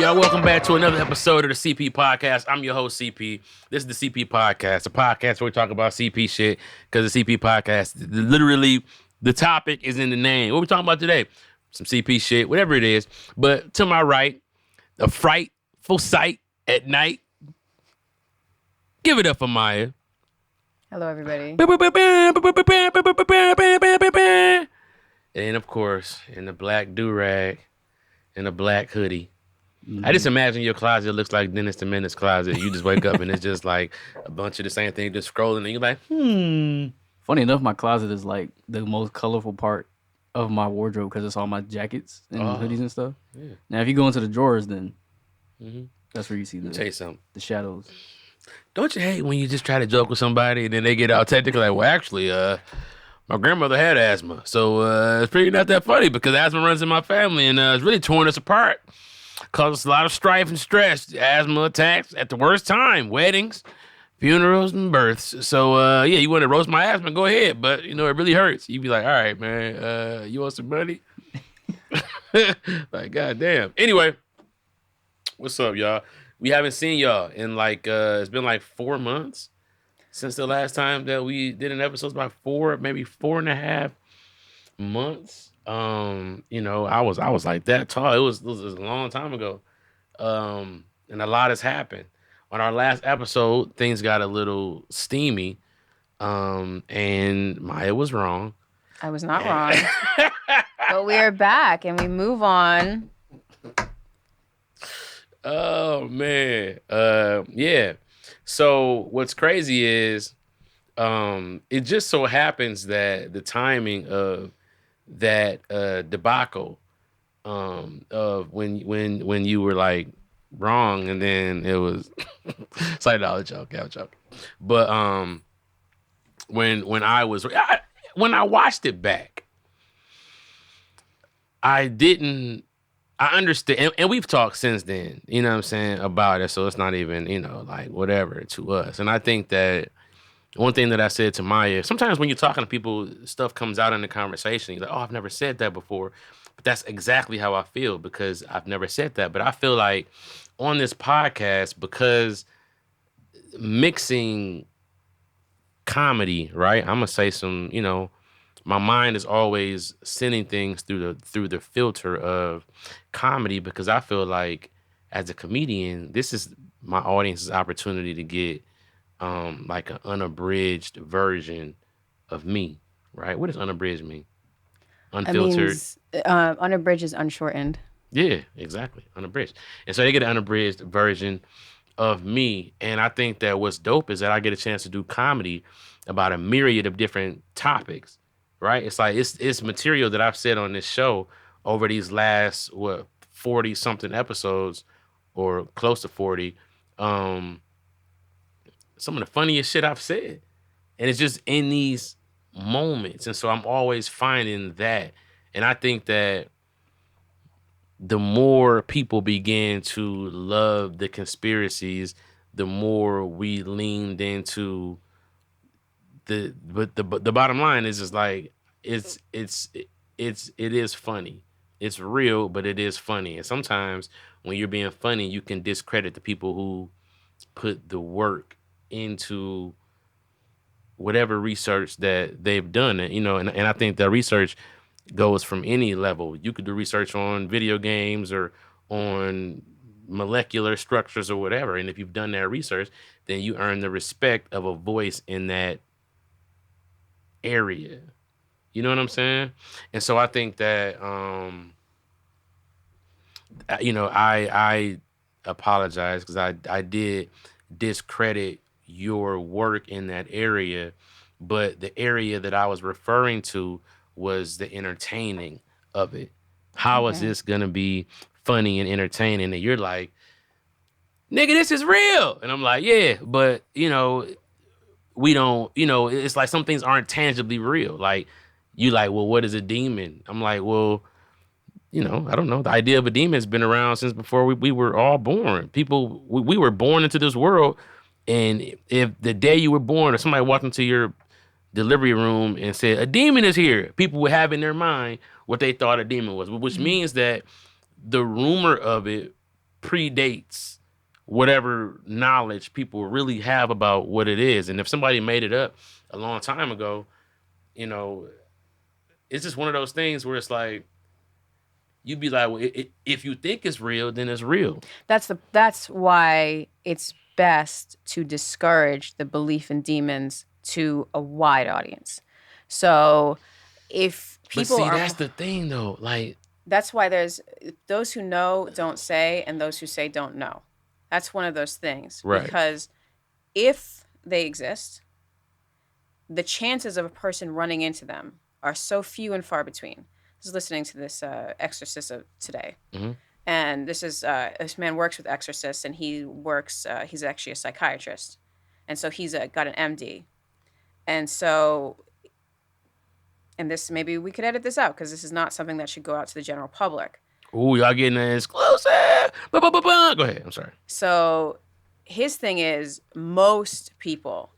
y'all? Welcome back to another episode of the CP Podcast. I'm your host, CP. This is the CP Podcast, a podcast where we talk about CP shit because the CP Podcast, literally, the topic is in the name. What we talking about today? Some CP shit, whatever it is. But to my right, a frightful sight at night. Give it up for Maye. Hello, everybody. And of course, in the black do-rag and a black hoodie. I just imagine your closet looks like Dennis the Menace closet. You just wake up and it's just like a bunch of the same thing, just scrolling, and you're like, Funny enough, my closet is like the most colorful part of my wardrobe because it's all my jackets and hoodies and stuff. Yeah. Now, if you go into the drawers, then that's where you see tell you something. The shadows. Don't you hate when you just try to joke with somebody and then they get all technical like, well, actually, my grandmother had asthma, so it's pretty not that funny because asthma runs in my family and it's really torn us apart. Caused us a lot of strife and stress, asthma attacks at the worst time, weddings, funerals, and births. So, yeah, you want to roast my asthma, go ahead. But, you know, it really hurts. You'd be like, all right, man, you want some money? Like, goddamn. Anyway, what's up, y'all? We haven't seen y'all in like, it's been like 4 months since the last time that we did an episode. About maybe 4.5 months. You know, I was like that tall. It was a long time ago. And a lot has happened. On our last episode, things got a little steamy. And Maye was wrong. I was not wrong. But we are back and we move on. Oh man. Yeah. So what's crazy is it just so happens that the timing of that debacle of when you were like wrong and then it was it's like no, joke. But when I watched it back, I understand, and we've talked since then, you know what I'm saying, about it, so it's not even, you know, like whatever to us. And I think that one thing that I said to Maye, sometimes when you're talking to people, stuff comes out in the conversation. You're like, oh, I've never said that before. But that's exactly how I feel because I've never said that. But I feel like on this podcast, because mixing comedy, right? I'm going to say some, you know, my mind is always sending things through the filter of comedy because I feel like as a comedian, this is my audience's opportunity to get like an unabridged version of me, right? What does unabridged mean? Unfiltered. Unabridged is unshortened. Yeah, exactly. Unabridged. And so they get an unabridged version of me. And I think that what's dope is that I get a chance to do comedy about a myriad of different topics, right? It's like it's material that I've said on this show over these last 40 something episodes or close to 40. Some of the funniest shit I've said. And it's just in these moments. And so I'm always finding that. And I think that the more people begin to love the conspiracies, the more we leaned into the bottom line is just like it is funny. It's real, but it is funny. And sometimes when you're being funny, you can discredit the people who put the work into whatever research that they've done. And, you know, and I think that research goes from any level. You could do research on video games or on molecular structures or whatever. And if you've done that research, then you earn the respect of a voice in that area. You know what I'm saying? And so I think that, you know, I apologize because I did discredit your work in that area, but the area that I was referring to was the entertaining of it. How is this gonna be funny and entertaining? And you're like, nigga, this is real. And I'm like, yeah, but you know, we don't, you know, it's like some things aren't tangibly real. Like you like, well, what is a demon? I'm like, well, you know, I don't know. The idea of a demon has been around since before we were all born. People, we were born into this world. And if the day you were born or somebody walked into your delivery room and said, a demon is here, people would have in their mind what they thought a demon was, which means that the rumor of it predates whatever knowledge people really have about what it is. And if somebody made it up a long time ago, you know, it's just one of those things where it's like, you'd be like, well, if you think it's real, then it's real. That's why it's best to discourage the belief in demons to a wide audience. So if people that's the thing though. Like, that's why there's those who know don't say, and those who say don't know. That's one of those things. Right. Because if they exist, the chances of a person running into them are so few and far between. I was listening to this exorcist today. Mm-hmm. And this man works with exorcists, and he's actually a psychiatrist. And so he's got an MD. And so, and this, maybe we could edit this out because this is not something that should go out to the general public. Ooh, y'all getting an exclusive. Go ahead. I'm sorry. So his thing is, most people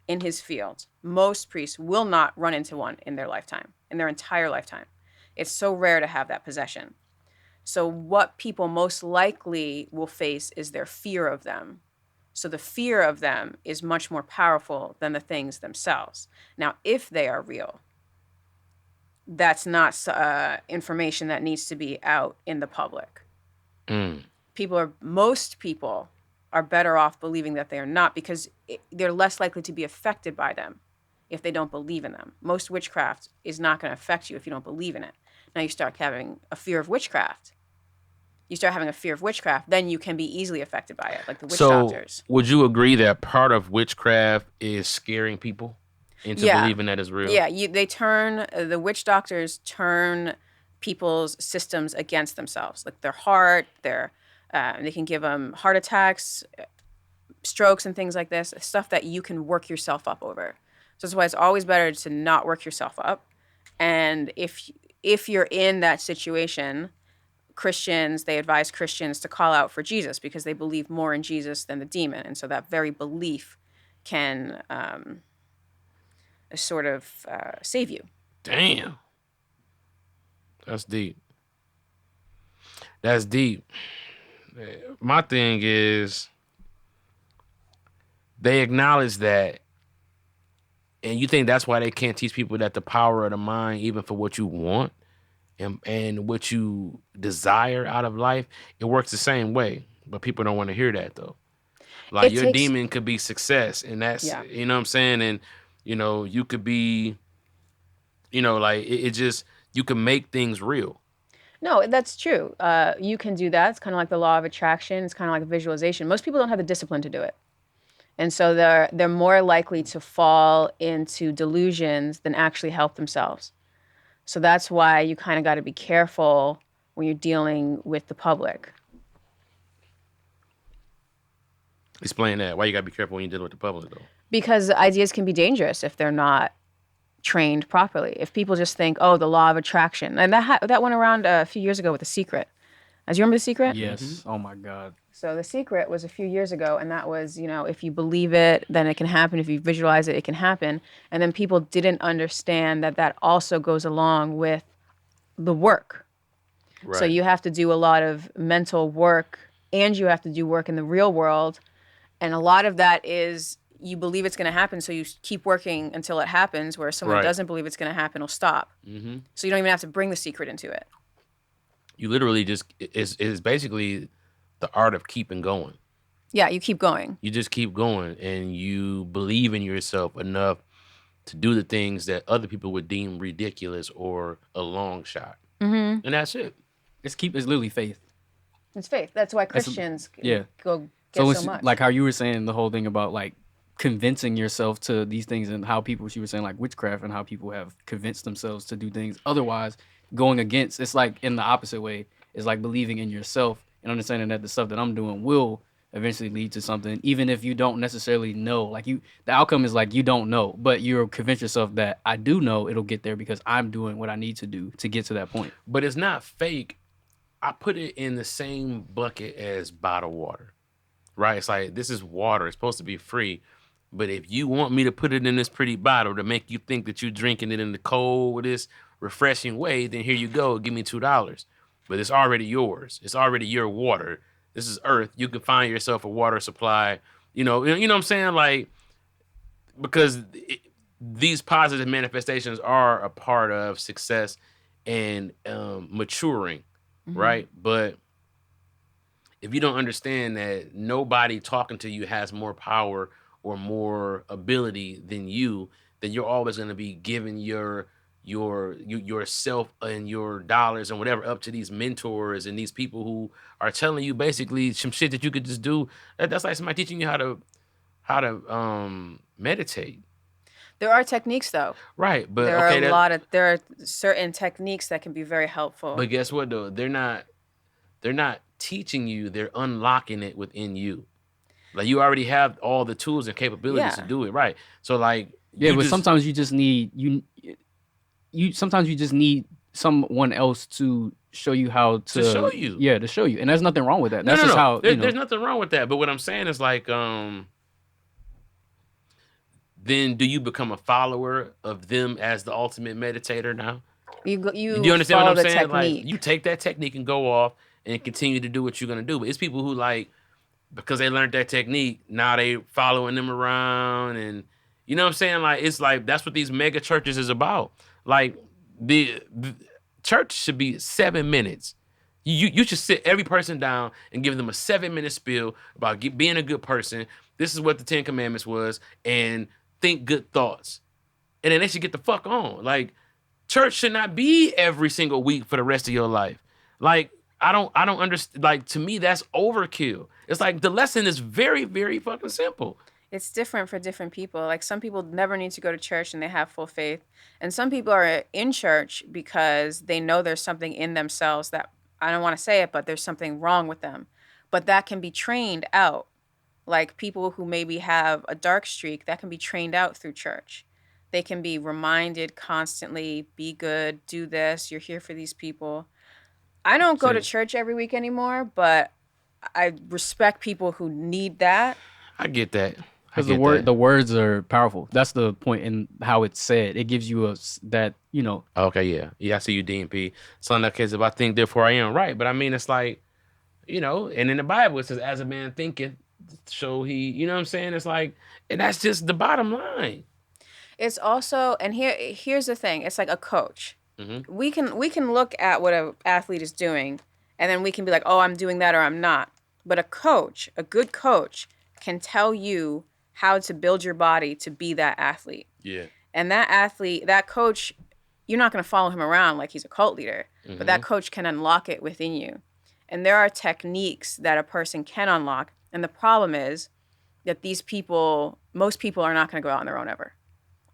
in his field, most priests will not run into one in their lifetime, in their entire lifetime. It's so rare to have that possession. So what people most likely will face is their fear of them. So the fear of them is much more powerful than the things themselves. Now, if they are real, that's not information that needs to be out in the public. Most people are better off believing that they are not, because they're less likely to be affected by them if they don't believe in them. Most witchcraft is not going to affect you if you don't believe in it. Now you start having a fear of witchcraft. Then you can be easily affected by it, like the witch doctors. Would you agree that part of witchcraft is scaring people into believing that it's real? Yeah, the witch doctors turn people's systems against themselves, like their heart, they can give them heart attacks, strokes, and things like this, stuff that you can work yourself up over. So that's why it's always better to not work yourself up. And if you're in that situation, they advise Christians to call out for Jesus because they believe more in Jesus than the demon. And so that very belief can sort of save you. Damn. That's deep. That's deep. My thing is, they acknowledge that, and you think that's why they can't teach people that the power of the mind, even for what you want and what you desire out of life, it works the same way. But people don't want to hear that though. Like your demon could be success, and that's you know what I'm saying, and you know you could be, you know, like it just, you can make things real. No, that's true. You can do that. It's kind of like the law of attraction. It's kind of like a visualization. Most people don't have the discipline to do it. And so they're more likely to fall into delusions than actually help themselves. So that's why you kind of got to be careful when you're dealing with the public. Explain that. Why you got to be careful when you're dealing with the public, though? Because ideas can be dangerous if they're not trained properly. If people just think, oh, the law of attraction. And that went around a few years ago with The Secret. Do you remember The Secret? Yes. Mm-hmm. Oh, my God. So The Secret was a few years ago, and that was, you know, if you believe it, then it can happen. If you visualize it, it can happen. And then people didn't understand that also goes along with the work. Right. So you have to do a lot of mental work, and you have to do work in the real world. And a lot of that is you believe it's going to happen, so you keep working until it happens, where someone doesn't believe it's going to happen will stop. Mm-hmm. So you don't even have to bring The Secret into it. You literally just, it's basically the art of keeping going. Yeah, you keep going. You just keep going, and you believe in yourself enough to do the things that other people would deem ridiculous or a long shot. Mm-hmm. And that's it. It's literally faith. It's faith. That's why Christians go get so much. Like how you were saying the whole thing about like convincing yourself to these things, and how people, she was saying like witchcraft, and how people have convinced themselves to do things otherwise going against. It's like in the opposite way. It's like believing in yourself and understanding that the stuff that I'm doing will eventually lead to something, even if you don't necessarily know. Like the outcome is like you don't know, but you're convinced yourself that I do know it'll get there because I'm doing what I need to do to get to that point. But it's not fake. I put it in the same bucket as bottled water, right? It's like, this is water. It's supposed to be free. But if you want me to put it in this pretty bottle to make you think that you're drinking it in the cold with this refreshing way, then here you go. Give me $2. But it's already yours. It's already your water. This is Earth. You can find yourself a water supply. You know what I'm saying? Like, because these positive manifestations are a part of success and maturing, Mm-hmm. right? But if you don't understand that nobody talking to you has more power or more ability than you, then you're always going to be giving yourself and your dollars and whatever up to these mentors and these people who are telling you basically some shit that you could just do. That's like somebody teaching you how to meditate. There are techniques though. Right, but okay, There are certain techniques that can be very helpful. but guess what though? They're not teaching you, they're unlocking it within you. Like you already have all the tools and capabilities to Yeah. do it, right? So like Yeah, you but just sometimes you just need you sometimes you just need someone else to show you how to show to you. yeah to show you, and there's nothing wrong with that. No, That's no, just no. how There's nothing wrong with that. But what I'm saying is like, then do you become a follower of them as the ultimate meditator now? Do you You understand what follow I'm the saying? Like you technique. take that technique and go off and continue to do what you're gonna do. But it's people who like because they learned that technique, now they following them around and you know what I'm saying? Like it's like that's what these mega churches is about. Like the church should be 7 minutes. You should sit every person down and give them a 7 minute spiel about being a good person. This is what the Ten Commandments was, and think good thoughts. And then they should get the fuck on. Like church should not be every single week for the rest of your life. Like I don't understand. Like to me, that's overkill. It's like the lesson is very, very fucking simple. It's different for different people. Like some people never need to go to church and they have full faith. And some people are in church because they know there's something in themselves that I don't want to say it, but there's something wrong with them. But that can be trained out. Like people who maybe have a dark streak, that can be trained out through church. They can be reminded constantly, be good, do this, you're here for these people. I don't go to See, church every week anymore, but I respect people who need that. I get that. I because get that. the words are powerful. That's the point in how it's said. It gives you that Okay, yeah, yeah. I see you, DNP. Son, that case, if I think, therefore I am right. But I mean, it's like and in the Bible it says, "As a man thinketh, so he." You know what I'm saying? It's like, and that's just the bottom line. It's also, and here's the thing. It's like a coach. Hmm. We can look at what an athlete is doing, and then we can be like, oh, I'm doing that or I'm not. But a coach, a good coach, can tell you how to build your body to be that athlete. Yeah. And that athlete, that coach, you're not going to follow him around like he's a cult leader, but Hmm. that coach can unlock it within you. And there are techniques that a person can unlock. And the problem is that most people are not going to go out on their own ever.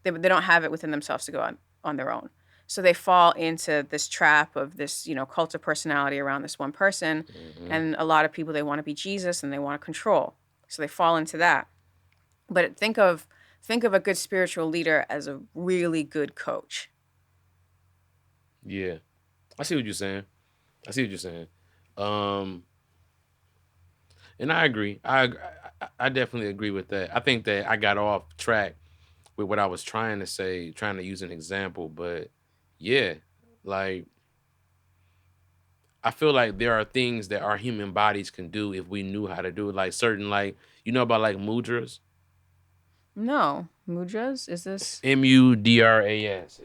They don't have it within themselves to go on their own. So they fall into this trap of this, cult of personality around this one person. Hmm. And a lot of people, they want to be Jesus and they want to control. So they fall into that. But think of a good spiritual leader as a really good coach. Yeah. I see what you're saying. I see what you're saying. Um, and I agree. I definitely agree with that. I think that I got off track with what I was trying to say, trying to use an example, but yeah, like I feel like there are things that our human bodies can do if we knew how to do it. Like certain, like about like mudras, No, mudras, is this? Mudras.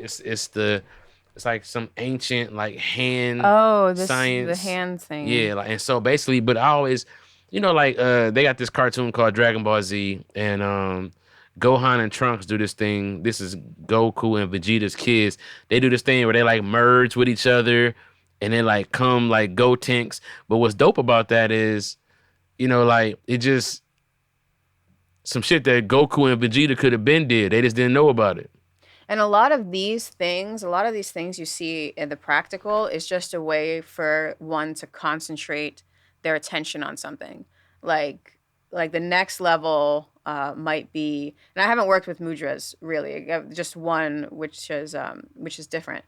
It's like some ancient like hand Oh, this the science. hand thing. Yeah, like and so basically, but I always, like they got this cartoon called Dragon Ball Z, and Gohan and Trunks do this thing. This is Goku and Vegeta's kids. They do this thing where they like merge with each other, and they like come like Gotenks. But what's dope about that is, like it just some shit that Goku and Vegeta could have been did. They just didn't know about it. And a lot of these things you see in the practical is just a way for one to concentrate their attention on something. Like the next level might be, and I haven't worked with mudras really, just one which is different,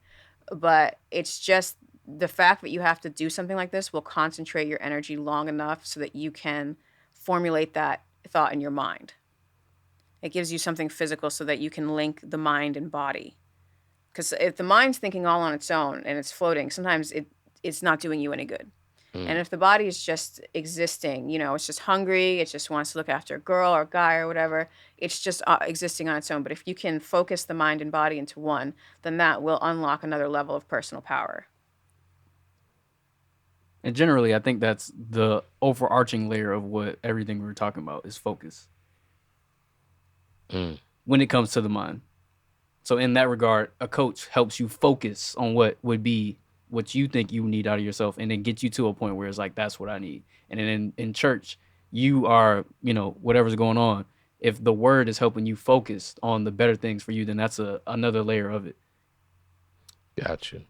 but it's just the fact that you have to do something like this will concentrate your energy long enough so that you can formulate that thought in your mind. It gives you something physical so that you can link the mind and body. Because if the mind's thinking all on its own and it's floating, sometimes it's not doing you any good. And if the body is just existing, it's just hungry, it just wants to look after a girl or a guy or whatever, it's just existing on its own. But if you can focus the mind and body into one, then that will unlock another level of personal power. And generally, I think that's the overarching layer of what everything we were talking about is focus when it comes to the mind. So in that regard, a coach helps you focus on what would be what you think you need out of yourself, and then get you to a point where it's like, that's what I need. And then in church, you are, whatever's going on, if the word is helping you focus on the better things for you, then that's another layer of it. Gotcha.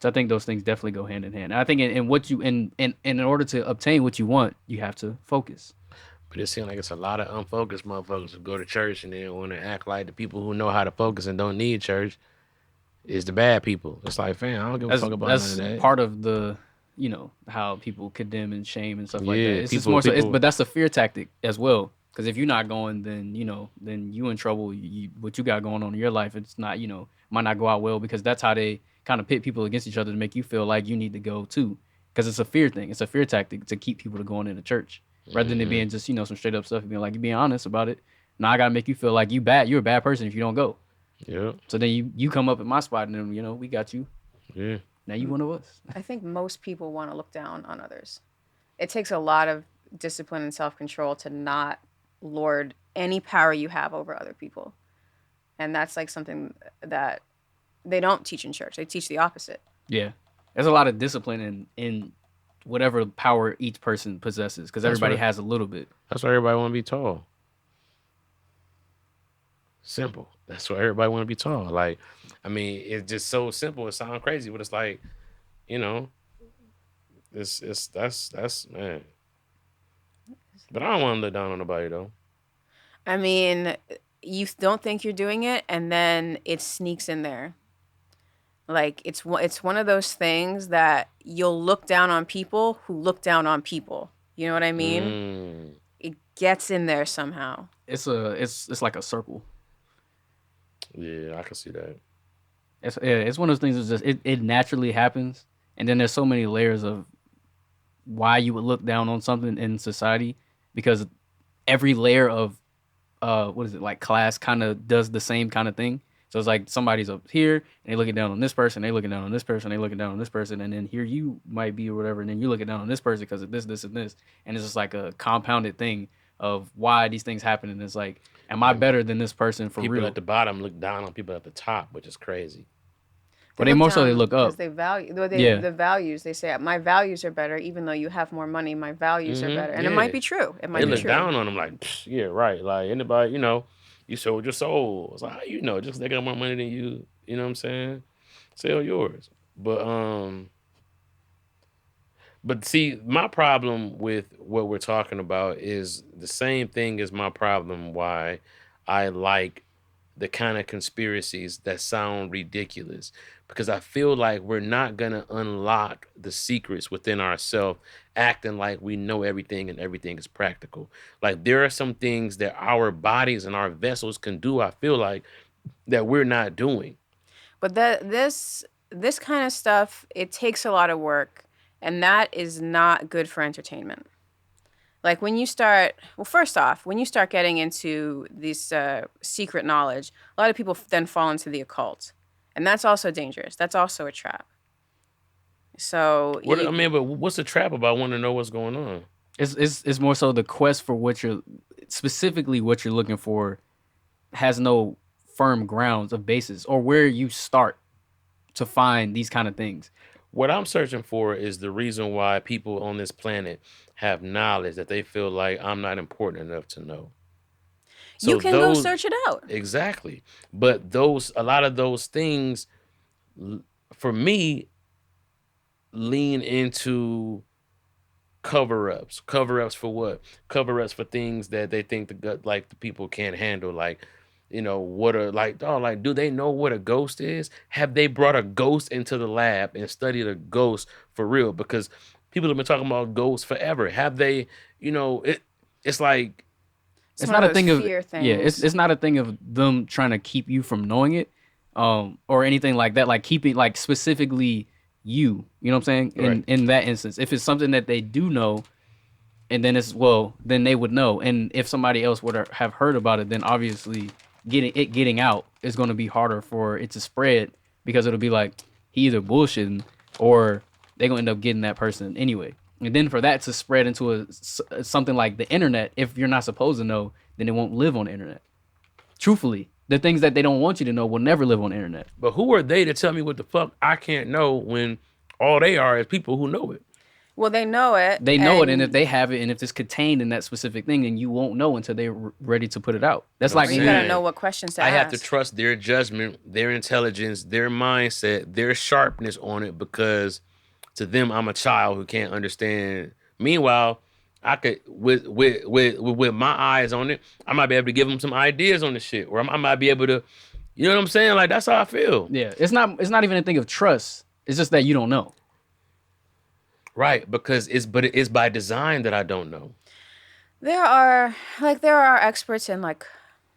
So I think those things definitely go hand in hand. And I think in order to obtain what you want, you have to focus. But it seems like it's a lot of unfocused motherfuckers who go to church and then want to act like the people who know how to focus and don't need church is the bad people. It's like, fam, I don't give a fuck about none of that. That's part of the, how people condemn and shame and stuff like that. It's just people- more so, people- but that's a fear tactic as well. Because if you're not going, then then you in trouble. What you got going on in your life, it's not, might not go out well, because that's how they kind of pit people against each other to make you feel like you need to go too. Because it's a fear thing. It's a fear tactic to keep people to going into church, rather than it being just some straight up stuff. Being like, you being honest about it. Now I gotta make you feel like you're a bad person if you don't go. Yeah. So then you come up at my spot, and then we got you. Yeah. Now you one of us. I think most people want to look down on others. It takes a lot of discipline and self-control to not lord any power you have over other people. And that's like something that they don't teach in church. They teach the opposite. Yeah. There's a lot of discipline in whatever power each person possesses, because everybody has a little bit. That's why everybody want to be tall. Simple. That's why everybody want to be tall. Like, I mean, it's just so simple. It sounds crazy, but it's like, that's man. But I don't want to look down on nobody though. I mean, you don't think you're doing it, and then it sneaks in there. Like, it's one of those things that you'll look down on people who look down on people. You know what I mean? It gets in there somehow. It's like a circle. Yeah, I can see that. It's one of those things that's just it naturally happens, and then there's so many layers of why you would look down on something in society, because every layer of like class kind of does the same kind of thing. So it's like somebody's up here and they looking down on this person, they looking down on this person, they looking down on this person, and then here you might be or whatever, and then you're looking down on this person because of this, this, and this, and it's just like a compounded thing of why these things happen. And it's like, am I better than this person for people real? At the bottom look down on people at the top, which is crazy. But they more so they look up. Because they value the values. They say, my values are better, even though you have more money. My values are better, and it might be true. It might they be look true. down on them like, yeah, right. Like anybody, you sold your soul. It's like, just they got more money than you. You know what I'm saying? Sell yours. But see, my problem with what we're talking about is the same thing as my problem why I like the kind of conspiracies that sound ridiculous, because I feel like we're not going to unlock the secrets within ourselves acting like we know everything and everything is practical. Like, there are some things that our bodies and our vessels can do, I feel like, that we're not doing. But this kind of stuff, it takes a lot of work, and that is not good for entertainment. Like, when you start, well, first off, when you start getting into this secret knowledge, a lot of people then fall into the occult. And that's also dangerous. That's also a trap. So, but what's the trap about wanting to know what's going on? It's more so the quest for what you're looking for has no firm grounds of basis or where you start to find these kind of things. What I'm searching for is the reason why people on this planet have knowledge that they feel like I'm not important enough to know. So you can go search it out. Exactly. But a lot of those things, for me, lean into cover-ups. Cover-ups for what? Cover-ups for things that they think the people can't handle. Like, what are do they know what a ghost is? Have they brought a ghost into the lab and studied a ghost for real? Because people have been talking about ghosts forever. Have they, it's like, it's not a thing of it's not a thing of them trying to keep you from knowing it, or anything like that. Like keeping, like specifically you. You know what I'm saying? Right. In that instance, if it's something that they do know, and then then they would know. And if somebody else would have heard about it, then obviously getting out is going to be harder for it to spread because it'll be like he either bullshitting or they're going to end up getting that person anyway. And then for that to spread into something like the internet, if you're not supposed to know, then it won't live on the internet. Truthfully, the things that they don't want you to know will never live on the internet. But who are they to tell me what the fuck I can't know when all they are is people who know it? Well, they know it. They know it, and if they have it, and if it's contained in that specific thing, then you won't know until they're ready to put it out. That's like you gotta know what questions to ask. I have to trust their judgment, their intelligence, their mindset, their sharpness on it, because to them, I'm a child who can't understand. Meanwhile, I could with my eyes on it, I might be able to give them some ideas on the shit, or I might be able to, you know what I'm saying? Like, that's how I feel. Yeah, it's not even a thing of trust. It's just that you don't know. Right, because it's by design that I don't know. There are experts in, like,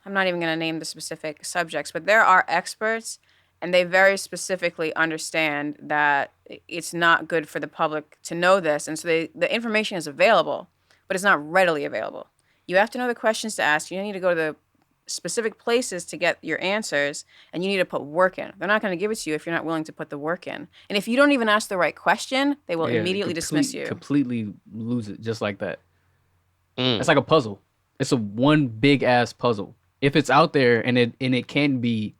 I'm not even going to name the specific subjects, but there are experts, and they very specifically understand that it's not good for the public to know this, and so the information is available, but it's not readily available. You have to know the questions to ask. You need to go to the specific places to get your answers, and you need to put work in. They're not going to give it to you if you're not willing to put the work in. And if you don't even ask the right question, they will immediately dismiss you. Completely lose it just like that. It's like a puzzle. It's a one big ass puzzle. If it's out there and it can be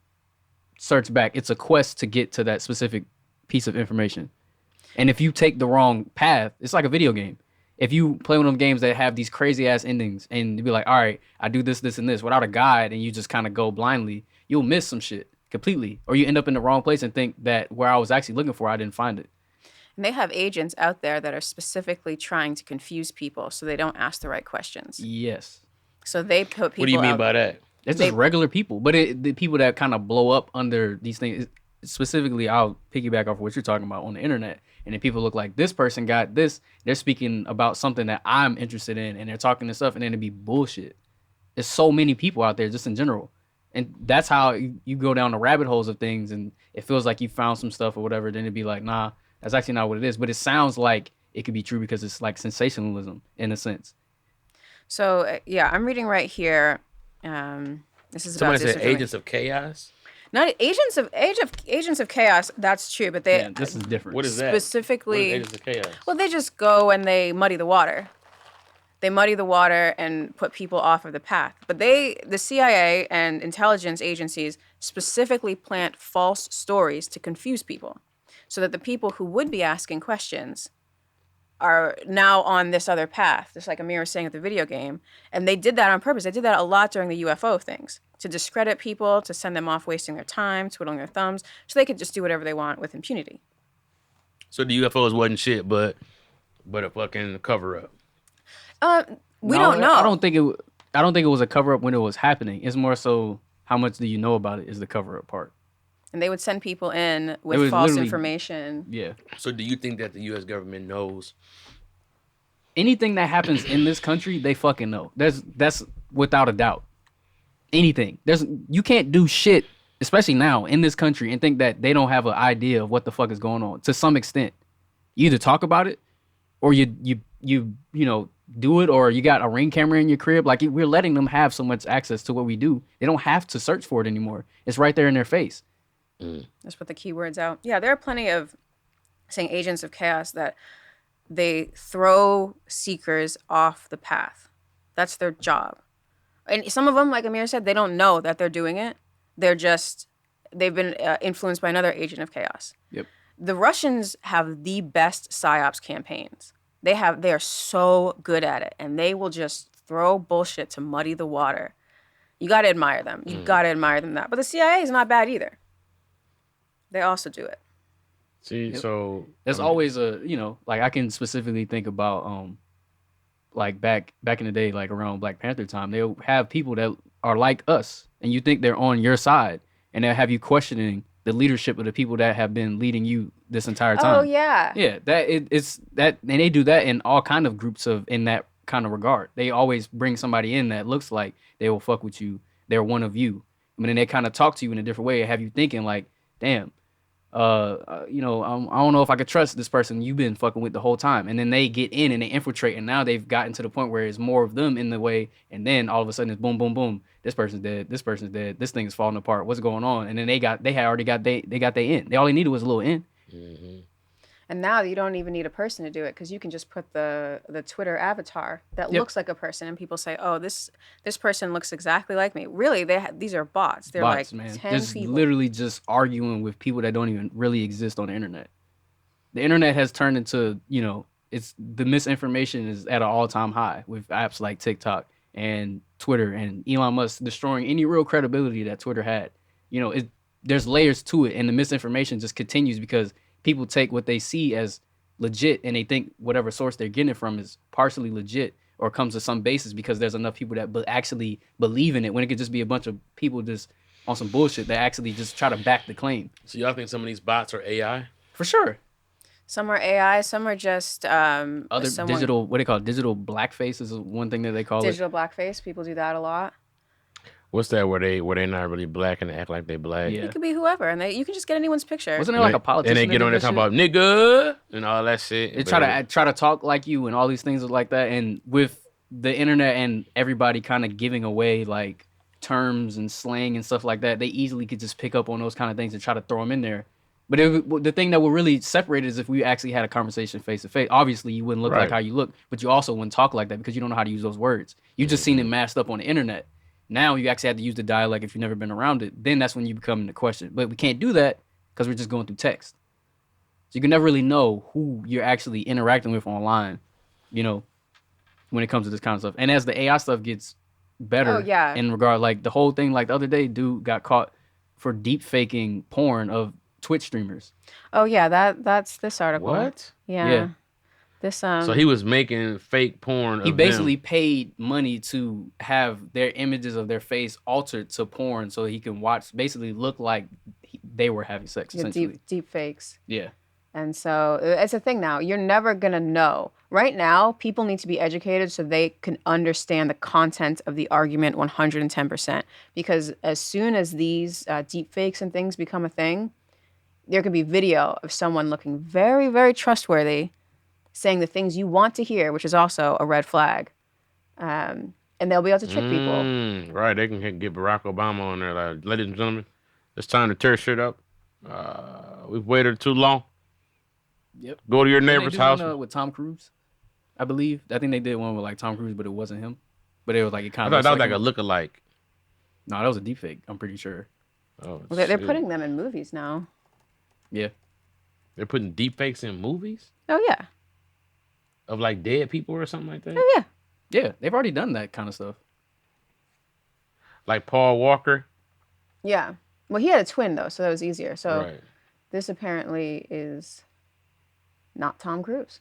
searched back, it's a quest to get to that specific piece of information. And if you take the wrong path, it's like a video game. If you play one of them games that have these crazy ass endings and you be like, all right, I do this, this, and this without a guide, and you just kind of go blindly, you'll miss some shit completely. Or you end up in the wrong place and think that where I was actually looking for, I didn't find it. And they have agents out there that are specifically trying to confuse people so they don't ask the right questions. Yes. So they put people What do you mean out, by that? It's just regular people. But the people that kind of blow up under these things, specifically, I'll piggyback off what you're talking about on the internet. And then people look like this person got this. They're speaking about something that I'm interested in, and they're talking this stuff, and then it'd be bullshit. There's so many people out there just in general. And that's how you go down the rabbit holes of things, and it feels like you found some stuff or whatever. Then it'd be like, nah, that's actually not what it is. But it sounds like it could be true because it's like sensationalism in a sense. So, yeah, I'm reading right here. This is Somebody about said Agents of Chaos? Not Agents of Chaos. That's true, but they this is different. What is that? Specifically, What is Agents of Chaos? Well, they just go and they muddy the water. They muddy the water and put people off of the path. But the CIA and intelligence agencies specifically plant false stories to confuse people, so that the people who would be asking questions are now on this other path, just like Amir was saying with the video game. And they did that on purpose. They did that a lot during the UFO things, to discredit people, to send them off wasting their time, twiddling their thumbs, so they could just do whatever they want with impunity. So the UFOs wasn't shit, but a fucking cover up. We don't know. I don't think it was a cover up when it was happening. It's more so how much do you know about it is the cover up part. And they would send people in with false information. Yeah. So do you think that the U.S. government knows anything that happens in this country? They fucking know. That's without a doubt. Anything. You can't do shit, especially now in this country, and think that they don't have an idea of what the fuck is going on. To some extent, you either talk about it, or you know do it, or you got a Ring camera in your crib. Like, we're letting them have so much access to what we do. They don't have to search for it anymore. It's right there in their face. Let's put the keywords out. Yeah, there are plenty of saying Agents of Chaos that they throw seekers off the path. That's their job. And some of them, like Amir said, they don't know that they're doing it. They've been influenced by another Agent of Chaos. Yep. The Russians have the best PSYOPs campaigns. They are so good at it, and they will just throw bullshit to muddy the water. You got to admire them. You got to admire them that. But the CIA is not bad either. They also do it. See, so there's always like I can specifically think about like back in the day, like around Black Panther time, they'll have people that are like us, and you think they're on your side, and they'll have you questioning the leadership of the people that have been leading you this entire time. Oh yeah. Yeah, it's that, and they do that in all kind of groups in that kind of regard. They always bring somebody in that looks like they will fuck with you. They're one of you. I mean, and they kind of talk to you in a different way and have you thinking like, damn, I don't know if I could trust this person you've been fucking with the whole time. And then they get in and they infiltrate, and now they've gotten to the point where it's more of them in the way, and then all of a sudden it's boom, boom, boom. This person's dead. This person's dead. This thing is falling apart. What's going on? And then they had already got they got their in. They all they needed was a little in. Mm-hmm. And now you don't even need a person to do it because you can just put the Twitter avatar that looks like a person, and people say, "Oh, this person looks exactly like me." Really, these are bots. They're Bots, like man. 10 Just people. literally just arguing with people that don't even really exist on the internet. The internet has turned into, it's the misinformation is at an all-time high with apps like TikTok and Twitter, and Elon Musk destroying any real credibility that Twitter had. There's layers to it, and the misinformation just continues because people take what they see as legit and they think whatever source they're getting it from is partially legit or comes to some basis because there's enough people that actually believe in it, when it could just be a bunch of people just on some bullshit that actually just try to back the claim. So y'all think some of these bots are AI? For sure. Some are AI, some are just Other digital, what they call it? Digital blackface is one thing that they call digital blackface. People do that a lot. What's that where they not really black and they act like they black? Yeah. It could be whoever, and you can just get anyone's picture. Wasn't there like a politician? And they get on there talking about nigga and all that shit. They try to talk like you and all these things like that. And with the internet and everybody kind of giving away like terms and slang and stuff like that, they easily could just pick up on those kind of things and try to throw them in there. But the thing that would really separate it is if we actually had a conversation face to face. Obviously, you wouldn't look like how you look, but you also wouldn't talk like that because you don't know how to use those words. You just seen it masked up on the internet. Now you actually have to use the dialect if you've never been around it. Then that's when you become the question. But we can't do that because we're just going through text. So you can never really know who you're actually interacting with online, when it comes to this kind of stuff. And as the AI stuff gets better in regard, like the whole thing, like the other day, dude got caught for deep faking porn of Twitch streamers. Oh yeah, that's this article. What? Yeah. This So he was making fake porn. He basically paid money to have their images of their face altered to porn so he can basically look like they were having sex. Essentially, deep fakes. Yeah. And so it's a thing now. You're never gonna know. Right now, people need to be educated so they can understand the content of the argument 110%. Because as soon as these deep fakes and things become a thing, there could be video of someone looking very, very trustworthy, saying the things you want to hear, which is also a red flag. And they'll be able to trick people. Right, they can get Barack Obama on there. Like, ladies and gentlemen, it's time to tear shit up. We've waited too long. Yep. Go to your neighbor's house. With Tom Cruise, I believe. I think they did one with like Tom Cruise, but it wasn't him. But it was like it kind of. I thought that was like a lookalike. No, that was a deepfake. I'm pretty sure. Oh, well, they're putting them in movies now. Yeah. They're putting deepfakes in movies? Oh yeah. Of like dead people or something like that? Oh yeah. Yeah, they've already done that kind of stuff. Like Paul Walker? Yeah. Well, he had a twin though, so that was easier. So right. This apparently is not Tom Cruise.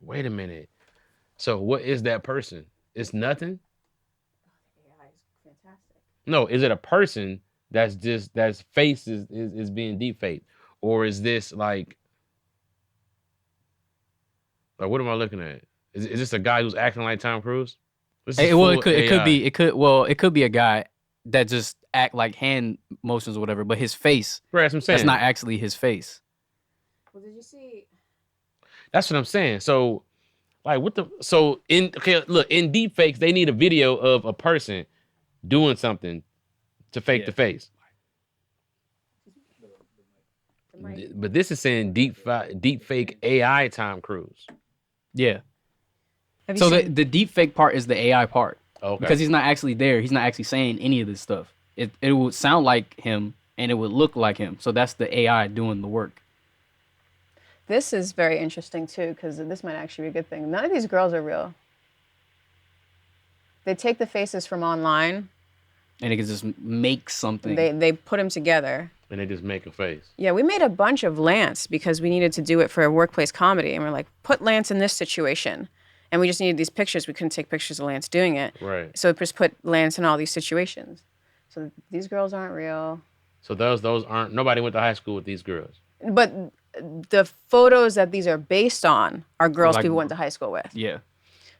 Wait a minute. So what is that person? It's nothing? AI is fantastic. No, is it a person that's face is being deepfaked? Or is this like what am I looking at? Is this a guy who's acting like Tom Cruise? It could be a guy that just act like hand motions or whatever, but his face, right, that's what I'm saying. That's not actually his face. Well, did you see? That's what I'm saying. So, like, in deepfakes, they need a video of a person doing something to fake the face. But this is saying deepfake AI Tom Cruise. Yeah. So the deepfake part is the AI part. Okay. Because he's not actually there. He's not actually saying any of this stuff. It would sound like him and it would look like him. So that's the AI doing the work. This is very interesting too, because this might actually be a good thing. None of these girls are real. They take the faces from online. And they can just make something. They put them together. And they just make a face. Yeah, we made a bunch of Lance because we needed to do it for a workplace comedy. And we're like, put Lance in this situation. And we just needed these pictures. We couldn't take pictures of Lance doing it. Right. So we just put Lance in all these situations. So these girls aren't real. So those aren't, nobody went to high school with these girls. But the photos that these are based on are girls people went to high school with. Yeah.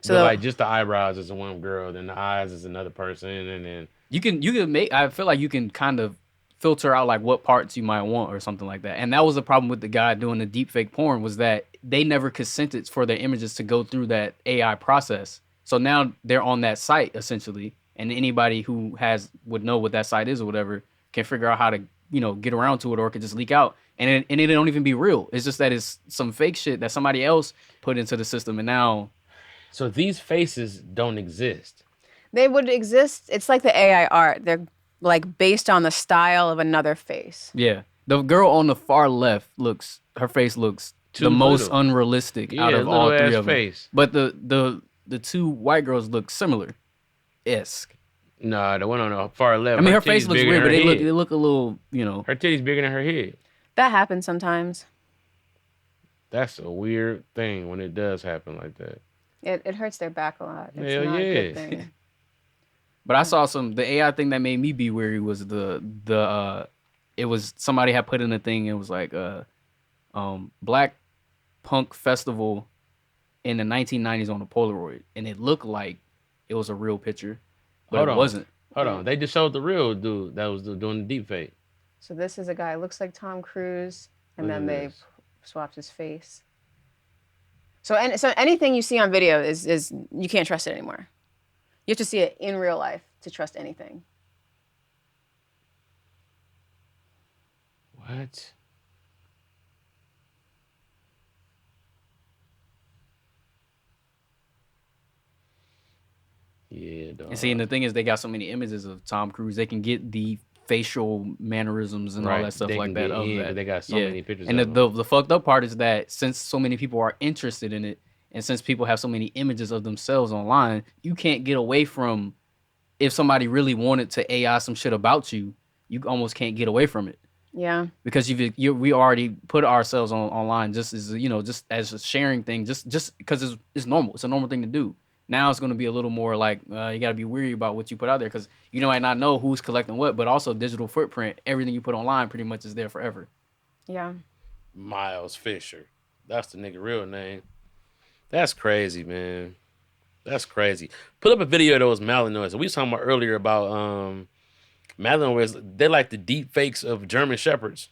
So like just the eyebrows is one girl, then the eyes is another person, and then You can make. I feel like you can kind of filter out like what parts you might want or something like that. And that was the problem with the guy doing the deepfake porn was that they never consented for their images to go through that AI process. So now they're on that site essentially, and anybody who would know what that site is or whatever can figure out how to get around to it, or it could just leak out, and it don't even be real. It's just that it's some fake shit that somebody else put into the system, and now. So these faces don't exist. They would exist. It's like the AI art. They're like based on the style of another face. Yeah. The girl on the far left her face looks Too the most little. unrealistic out Yeah, of all little three ass of them. face. But the two white girls look similar. Esque. Nah, the one on the far left. I mean, her face looks weird, but they look a little, Her titty's bigger than her head. That happens sometimes. That's a weird thing when it does happen like that. It hurts their back a lot. It's Hell not a good yeah. thing. But I saw the AI thing that made me be weary was it was somebody had put in a thing. It was like Black Punk Festival in the 1990s on a Polaroid, and it looked like it was a real picture, but it wasn't. Hold on, they just showed the real dude that was doing the deep fake. So this is a guy, looks like Tom Cruise, and Look then at they this. swapped his face. So anything you see on video is you can't trust it anymore. You have to see it in real life to trust anything. What? Yeah, dog. And see, and the thing is, they got so many images of Tom Cruise, they can get the facial mannerisms and all Right, that stuff they like can that. get Of in, that, but they got so many pictures And of the fucked up part is that since so many people are interested in it, and since people have so many images of themselves online, you can't get away from. If somebody really wanted to AI some shit about you, you almost can't get away from it. Yeah. Because we already put ourselves online just as just as a sharing thing, just because it's normal. It's a normal thing to do. Now it's going to be a little more like you got to be weary about what you put out there because you might not know who's collecting what, but also digital footprint. Everything you put online pretty much is there forever. Yeah. Miles Fisher. That's the nigga real name. That's crazy, man. That's crazy. Put up a video of those Malinois. We was talking about earlier about Malinois. They're like the deep fakes of German Shepherds.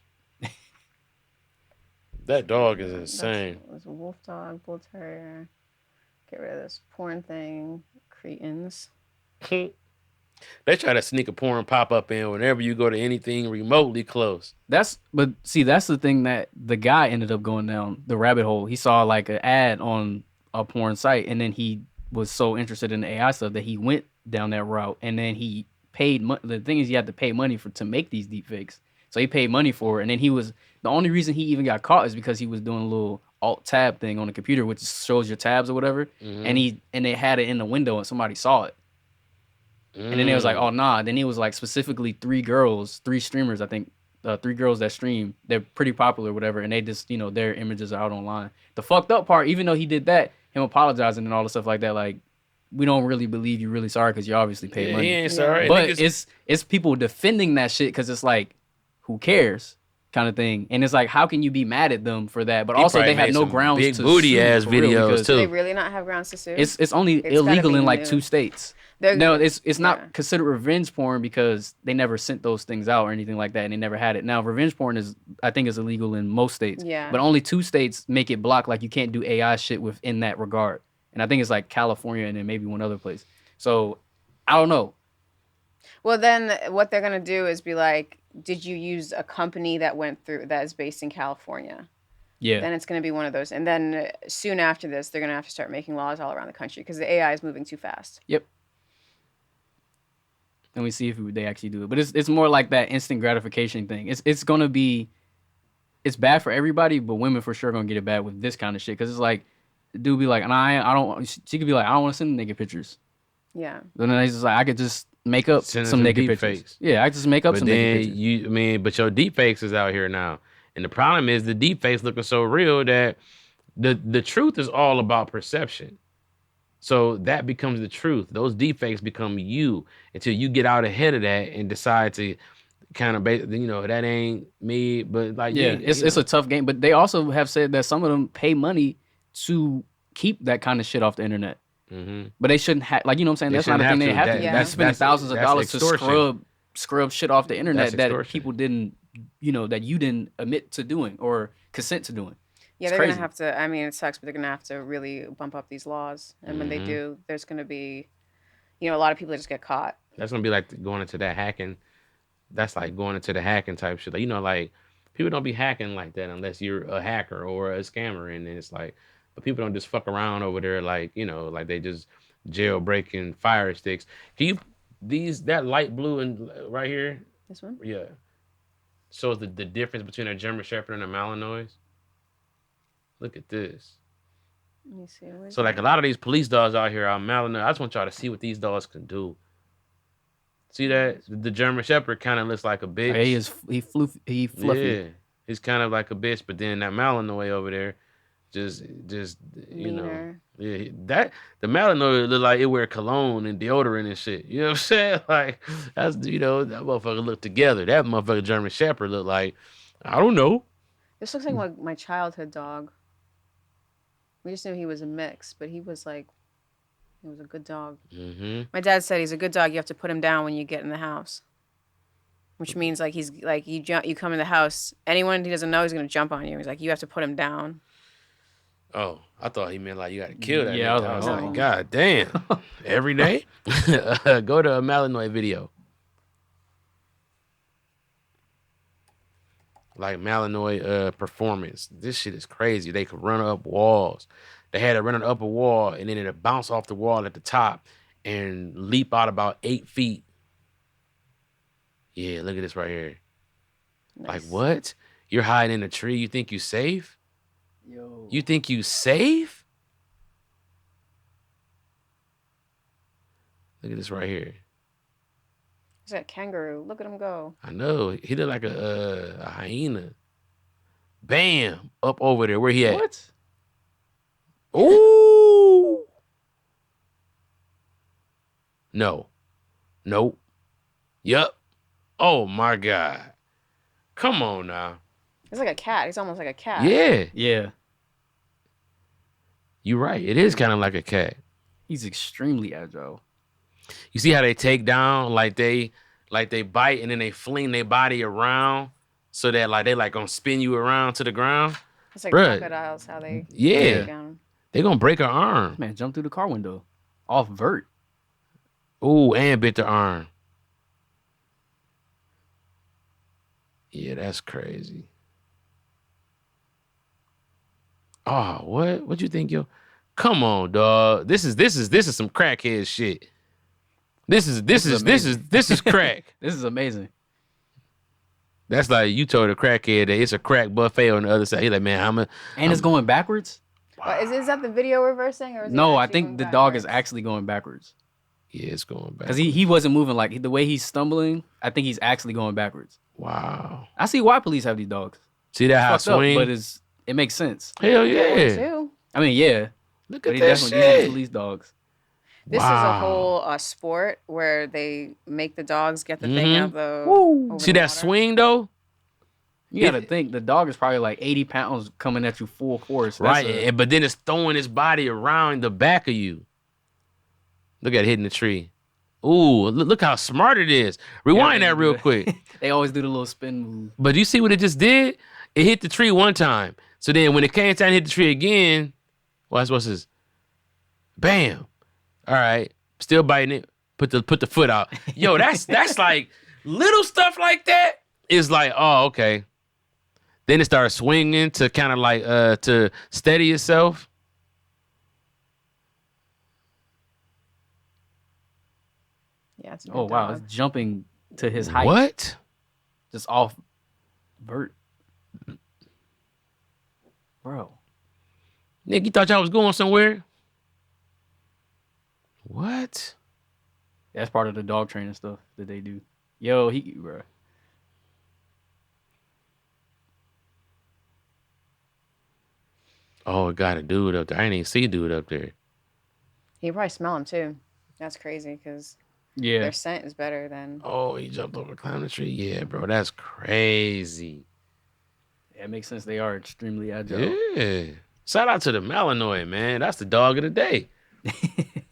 That dog is insane. It's a wolf dog, bull terrier. Get rid of this porn thing. Cretins. They try to sneak a porn pop up in whenever you go to anything remotely close. That's the thing that the guy ended up going down the rabbit hole. He saw like an ad on a porn site, and then he was so interested in the AI stuff that he went down that route, and then he paid money. The thing is, you had to pay money to make these deep fakes. So he paid money for it, and then the only reason he even got caught is because he was doing a little alt tab thing on the computer, which shows your tabs or whatever, and they had it in the window, and somebody saw it. And then it was like, oh nah. Then it was like specifically three streamers, I think, 3 girls that stream. They're pretty popular, whatever, and they just their images are out online. The fucked up part, even though he did that, him apologizing and all the stuff like that, like we don't really believe you're really sorry because you obviously paid money. He ain't sorry. But it's people defending that shit because it's like, who cares, kind of thing. And it's like, how can you be mad at them for that? But He also probably they have made no some grounds big to booty sue ass for real, videos, because too. Do they really not have grounds to sue? It's only It's gotta illegal be in like new. 2 states. No, it's not considered revenge porn because they never sent those things out or anything like that, and they never had it. Now, revenge porn I think is illegal in most states. Yeah. But only 2 states make it block, like you can't do AI shit within that regard. And I think it's like California and then maybe one other place. So I don't know. Well, then what they're gonna do is be like, did you use a company that is based in California? Yeah. Then it's gonna be one of those, and then soon after this, they're gonna have to start making laws all around the country because the AI is moving too fast. Yep. And we see if they actually do it. But it's more like that instant gratification thing. It's gonna be, it's bad for everybody, but women for sure gonna get it bad with this kind of shit. Cause it's like, the dude be like, and I don't. She could be like, I don't want to send naked pictures. Yeah. Then he's just like, I could just make up Send some some naked deep pictures. fakes. Yeah, I just make up But some then naked pictures. but your deep fakes is out here now. And the problem is the deep fakes looking so real that the truth is all about perception. So that becomes the truth. Those deep fakes become you until you get out ahead of that and decide to kind of, that ain't me. But like, Yeah, it's a tough game. But they also have said that some of them pay money to keep that kind of shit off the internet. But they shouldn't have, like, you know what I'm saying? They That's not a shouldn't thing they have have to. to. Yeah. You're spending thousands of dollars to extortion. scrub shit off the internet that extortion. people didn't, that you didn't admit to doing or consent to doing. Yeah, It's they're crazy. gonna have to. I mean, it sucks, but they're gonna have to really bump up these laws. And when they Mhm. do, there's gonna be, a lot of people that just get caught. That's gonna be like going into that hacking. That's like going into the hacking type shit. Like, like people don't be hacking like that unless you're a hacker or a scammer, and then it's like, but people don't just fuck around over there like like they just jailbreaking fire sticks. Can you that light blue and right here? This one. Yeah. Shows the difference between a German Shepherd and a Malinois. Look at this. Let me see. Where's So like a lot of these police dogs out here are Malinois. I just want y'all to see what these dogs can do. See that? The German Shepherd kind of looks like a bitch. He fluffy. Yeah, he's kind of like a bitch, but then that Malinois over there, just Meaner. that the Malinois look like it wear cologne and deodorant and shit. You know what I'm saying? Like that's that motherfucker look together. That motherfucker German Shepherd look like I don't know. This looks like my childhood dog. We just knew he was a mix, but he was a good dog. Mm-hmm. My dad said he's a good dog. You have to put him down when you get in the house, which means like he's like you come in the house. Anyone he doesn't know is gonna jump on you. He's like you have to put him down. Oh, I thought he meant like you got to kill that. Yeah, nigga. I I was was like, like, God damn, every day. Go to a Malinois video. Like Malinois performance. This shit is crazy. They could run up walls. They had to run up a wall and then it'd bounce off the wall at the top and leap out about 8 feet. Yeah, look at this right here. Like Nice. what? You're hiding in a tree. You think you safe? Yo. You think you safe? Look at this right here. He's got a kangaroo. Look at him go. I know. He look like a hyena. Bam! Up over there. Where he at? What? Ooh! No. Nope. Yup. Oh my God. Come on now. He's like a cat. He's almost like a cat. Yeah. Yeah. You're right. It is kind of like a cat. He's extremely agile. You see how they take down, like they bite and then they fling their body around so that like they like gonna spin you around to the ground. It's like Bruh. crocodiles, how they Yeah. take down. They gonna break her arm. Man, jump through the car window. Off vert. Ooh, and bit the arm. Yeah, that's crazy. Oh, what? What you think, yo? Come on, dog. This is some crackhead shit. This is crack. This is amazing. That's like you told a crackhead that it's a crack buffet on the other side. He's like, man, And it's going backwards? Is that the video reversing or is it No, I actually think going the dog is backwards? actually going backwards. Yeah, it's going back. Because he wasn't moving like the way he's stumbling. I think he's actually going backwards. Wow. I see why police have these dogs. See that how Fucked up, swing? but it makes sense. Hell Yeah, yeah. too. I mean, yeah, Look but at he that definitely these are shit. police dogs. This is a Wow. whole sport where they make the dogs get the thing Mhm. out the. Woo. over See the that water. swing though? You got to think the dog is probably like 80 pounds coming at you full force. That's Right. But then it's throwing its body around the back of you. Look at it hitting the tree. Ooh, look how smart it is. Rewind that real quick. They always do the little spin move. But you see what it just did? It hit the tree one time. So then when it came time to hit the tree again, what's this? Bam. All right. Still biting it. Put the foot out. Yo, that's like little stuff like that is like, oh, okay. Then it started swinging to kind of like to steady itself. Yeah, it's a good Oh, wow. dog. It's jumping to his height. What? Just off vert. Bro. Nick, you thought y'all was going somewhere? What? That's part of the dog training stuff that they do. Yo, bro. Oh, it got a dude up there. I didn't even see a dude up there. You probably smell them too. That's crazy because Yeah. their scent is better than. Oh, he jumped over, climbed the tree. Yeah, bro, that's crazy. Yeah, it makes sense. They are extremely agile. Yeah. Shout out to the Malinois, man. That's the dog of the day.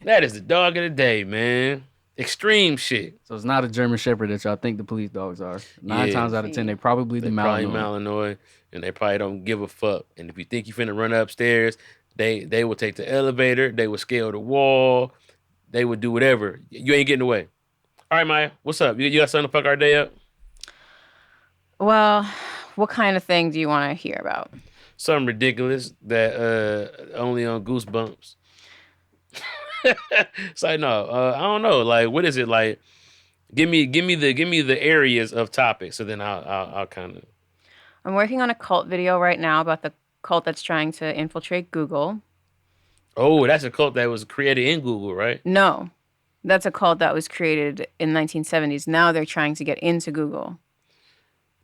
That is the dog of the day, man. Extreme shit. So it's not a German Shepherd that y'all think the police dogs are. 9 Yeah. times out of 10, they probably the They probably Malinois. Malinois, and they probably don't give a fuck. And if you think you finna run upstairs, they will take the elevator. They will scale the wall. They would do whatever. You ain't getting away. All right, Maya, what's up? You got something to fuck our day up? Well, what kind of thing do you want to hear about? Something ridiculous that only on Goosebumps. It's like no, I don't know. Like, what is it like? Give me the areas of topics, so then I'll kind of. I'm working on a cult video right now about the cult that's trying to infiltrate Google. Oh, that's a cult that was created in Google, right? No, that's a cult that was created in 1970s. Now they're trying to get into Google.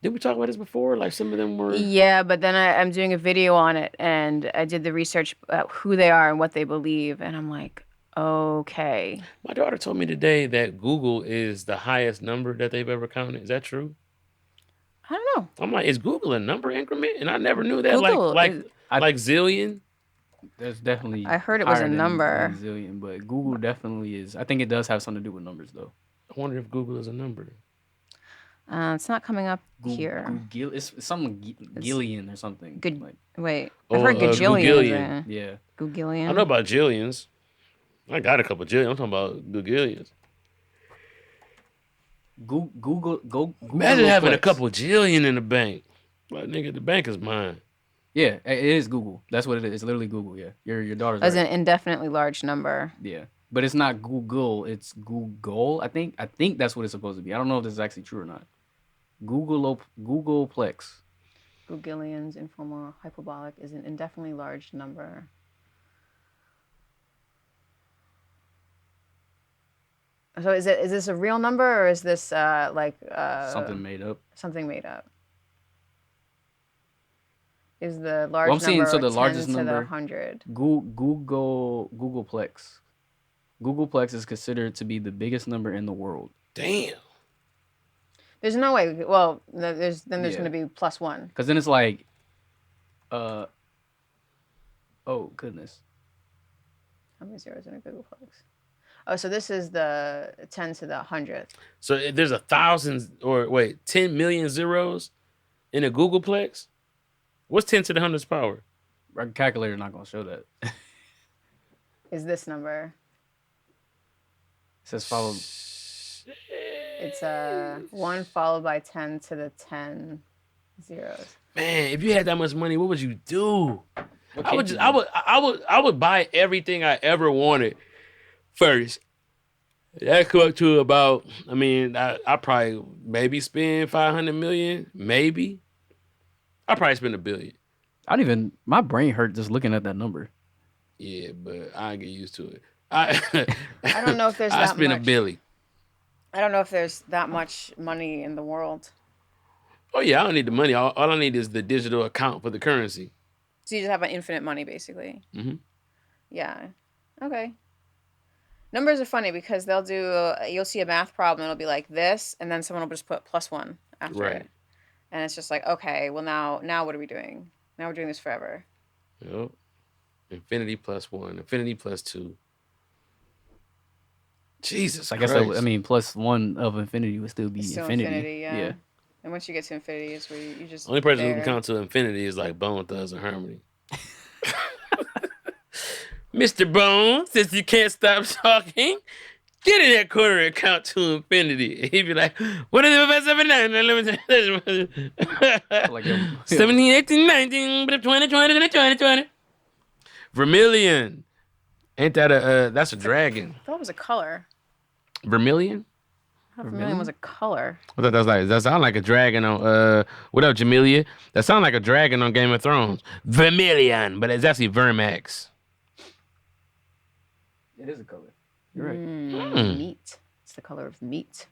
Did we talk about this before? Like some of them were. Yeah, but then I'm doing a video on it, and I did the research about who they are and what they believe, and I'm like, okay. My daughter told me today that Google is the highest number that they've ever counted. Is that true? I don't know. I'm like, is Google a number increment? And I never knew that. Google like zillion. There's definitely. I heard it was a higher than number. Zillion, but Google definitely is. I think it does have something to do with numbers, though. I wonder if Google is a number. It's not coming up here. It's something Gillian or something. Good. Like, Wait, Oh, I've heard gajillion. Googillion. yeah. Googillion. I know about jillions. I got a couple jillions. I'm talking about Googillions. Google. Imagine having a couple jillion in the bank. Like, nigga, the bank is mine. Yeah, it is Google. That's what it is. It's literally Google. Yeah, your daughter's As right. an indefinitely large number. Yeah, but it's not Google. It's Google. I think that's what it's supposed to be. I don't know if this is actually true or not. Googleplex. Googillions, informal, hyperbolic, is an indefinitely large number. So is this a real number or is this Something made up? Something made up. Is the large I'm seeing, number so the 10 largest to the number- 100? Googleplex. Googleplex is considered to be the biggest number in the world. Damn. There's no way. Well, there's Yeah. going to be plus one. Because then it's like, oh goodness. How many zeros in a Googleplex? Oh, so this is the 10 to the 100th. So there's 10 million zeros in a Googleplex? What's 10 to the 100th power? Our calculator not gonna show that. It Is this number? says followed. It's 1 followed by 10 to the 10 zeros. Man, if you had that much money, what would you do? What I would can't just, you I would buy everything I ever wanted first. That come up to about, I probably maybe spend 500 million, maybe. I probably spend $1 billion. My brain hurt just looking at that number. Yeah, but I get used to it. I don't know if there's I that spend much. $1 billion. I don't know if there's that much money in the world. Oh yeah, I don't need the money. All I need is the digital account for the currency. So you just have an infinite money, basically. Mm-hmm. Yeah. Okay. Numbers are funny because they'll do. You'll see a math problem. It'll be like this, and then someone will just put +1 after Right. it, and it's just like, okay, well now what are we doing? Now we're doing this forever. Yep. Infinity +1, infinity +2. Jesus, I guess Christ. +1 of infinity would still be It's still infinity. yeah. And once you get to infinity, it's where you just. Only person who there. can count to infinity is like Bone Thugs and Harmony. Mr. Bone, since you can't stop talking, get in that corner and count to infinity. He'd be like, what is it, 579? Like 17, 18, 19, 20, 20, 20, 20. Vermilion. Ain't that that's a dragon. I thought it was a color. Vermilion? I thought vermilion was a color. I thought that sound like a dragon on what up, Jamelia? That sound like a dragon on Game of Thrones. Vermilion, but it's actually Vermax. It is a color. You're right. Meat. It's the color of meat.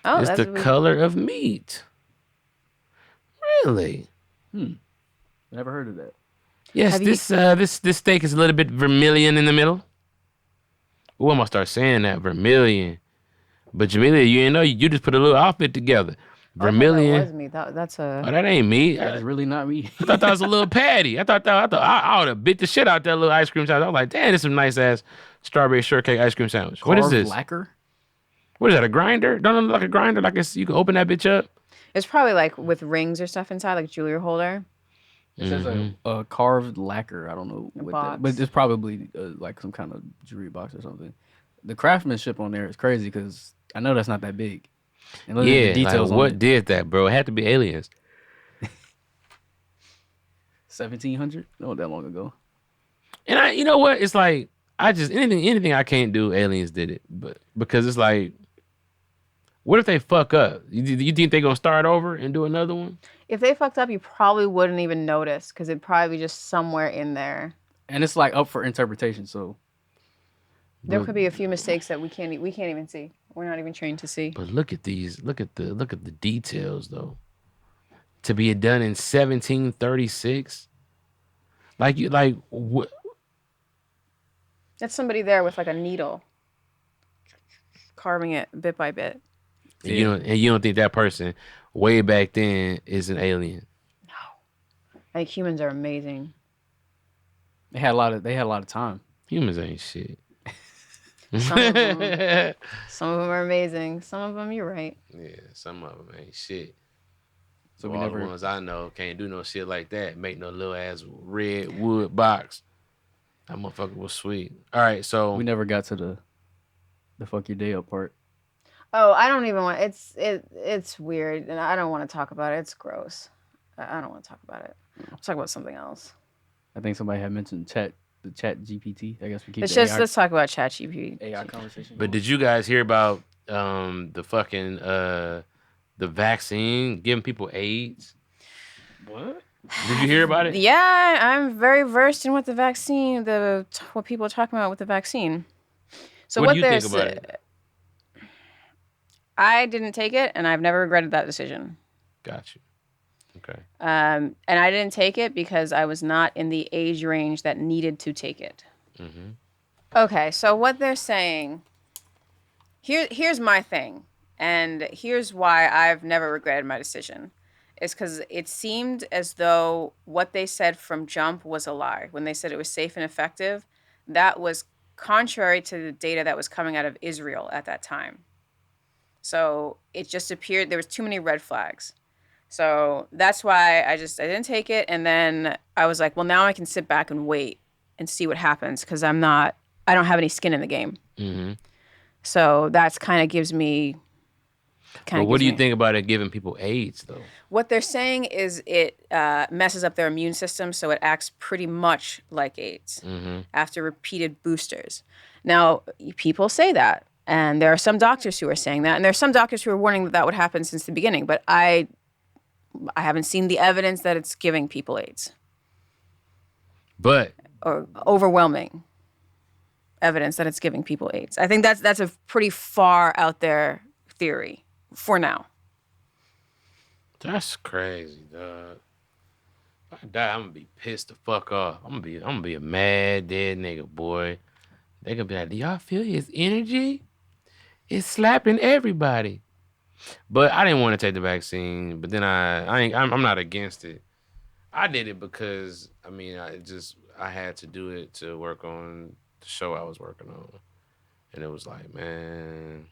Oh, It's that's the color of meat. Really? Never heard of that. Yes, Have you- this steak is a little bit vermilion in the middle. Ooh, I'm gonna start saying that vermilion. But Jamelia, you ain't know, you just put a little outfit together. Oh, I thought Vermilion. that was me. That's Oh, a. that ain't me. That is really not me. I thought that was a little patty. I would have bit the shit out that little ice cream sandwich. I was like, damn, this is some nice ass strawberry shortcake ice cream sandwich. What is Carved this? lacquer? What is that? A grinder? Don't it look like a grinder? Like you can open that bitch up. It's probably like with rings or stuff inside, like a jewelry holder. It says a carved lacquer. I don't know what box. that, but it's probably like some kind of jewelry box or something. The craftsmanship on there is crazy because I know that's not that big. And look at Yeah, the details like, on what it. did that, bro? It had to be aliens. 1700? Not that long ago. And you know what? It's like anything I can't do, aliens did it. But because it's like, what if they fuck up? You think they gonna start over and do another one? If they fucked up, you probably wouldn't even notice because it'd probably be just somewhere in there. And it's like up for interpretation. So There could be a few mistakes that we can't even see. We're not even trained to see. But look at these. Look at the details though. To be done in 1736. Like what? That's somebody there with like a needle, carving it bit by bit. Yeah. You don't think that person way back then is an alien? No, I think humans are amazing. they had a lot of time. Humans ain't shit. Some of them are amazing. Some of them, you're right. Yeah, some of them ain't shit. So All the ones I know can't do no shit like that. Make no little ass red wood box. That motherfucker was sweet. All right, so we never got to the fuck your day up part. Oh, I don't even want. It's weird, and I don't want to talk about it. It's gross. I don't want to talk about it. Let's talk about something else. I think somebody had mentioned the chat GPT. I guess we keep Let's talk about ChatGPT. AI conversation. But did you guys hear about the fucking the vaccine giving people AIDS? What? Did you hear about it? Yeah, I'm very versed in what the vaccine, what people are talking about with the vaccine. So what do you think about it? I didn't take it, and I've never regretted that decision. Got you. Okay. And I didn't take it because I was not in the age range that needed to take it. Mm-hmm. Okay, so what they're saying, here's my thing, and here's why I've never regretted my decision, is because it seemed as though what they said from jump was a lie. When they said it was safe and effective, that was contrary to the data that was coming out of Israel at that time. So it just appeared there was too many red flags. So that's why I didn't take it, and then I was like, well, now I can sit back and wait and see what happens because I don't have any skin in the game. Mm-hmm. So that's kind of gives me. But what do you think about it giving people AIDS though? What they're saying is it messes up their immune system, so it acts pretty much like AIDS after repeated boosters. Now, people say that, and there are some doctors who are saying that, and there are some doctors who are warning that would happen since the beginning. But I haven't seen the evidence that it's giving people AIDS. But or overwhelming evidence that it's giving people AIDS. I think that's a pretty far out there theory for now. That's crazy, dog. If I die, I'm gonna be pissed the fuck off. I'm gonna be a mad dead nigga, boy. They gonna be like, do y'all feel his energy? It's slapping everybody. But I didn't want to take the vaccine. But then I'm not against it. I did it because I had to do it to work on the show I was working on, and it was like, man,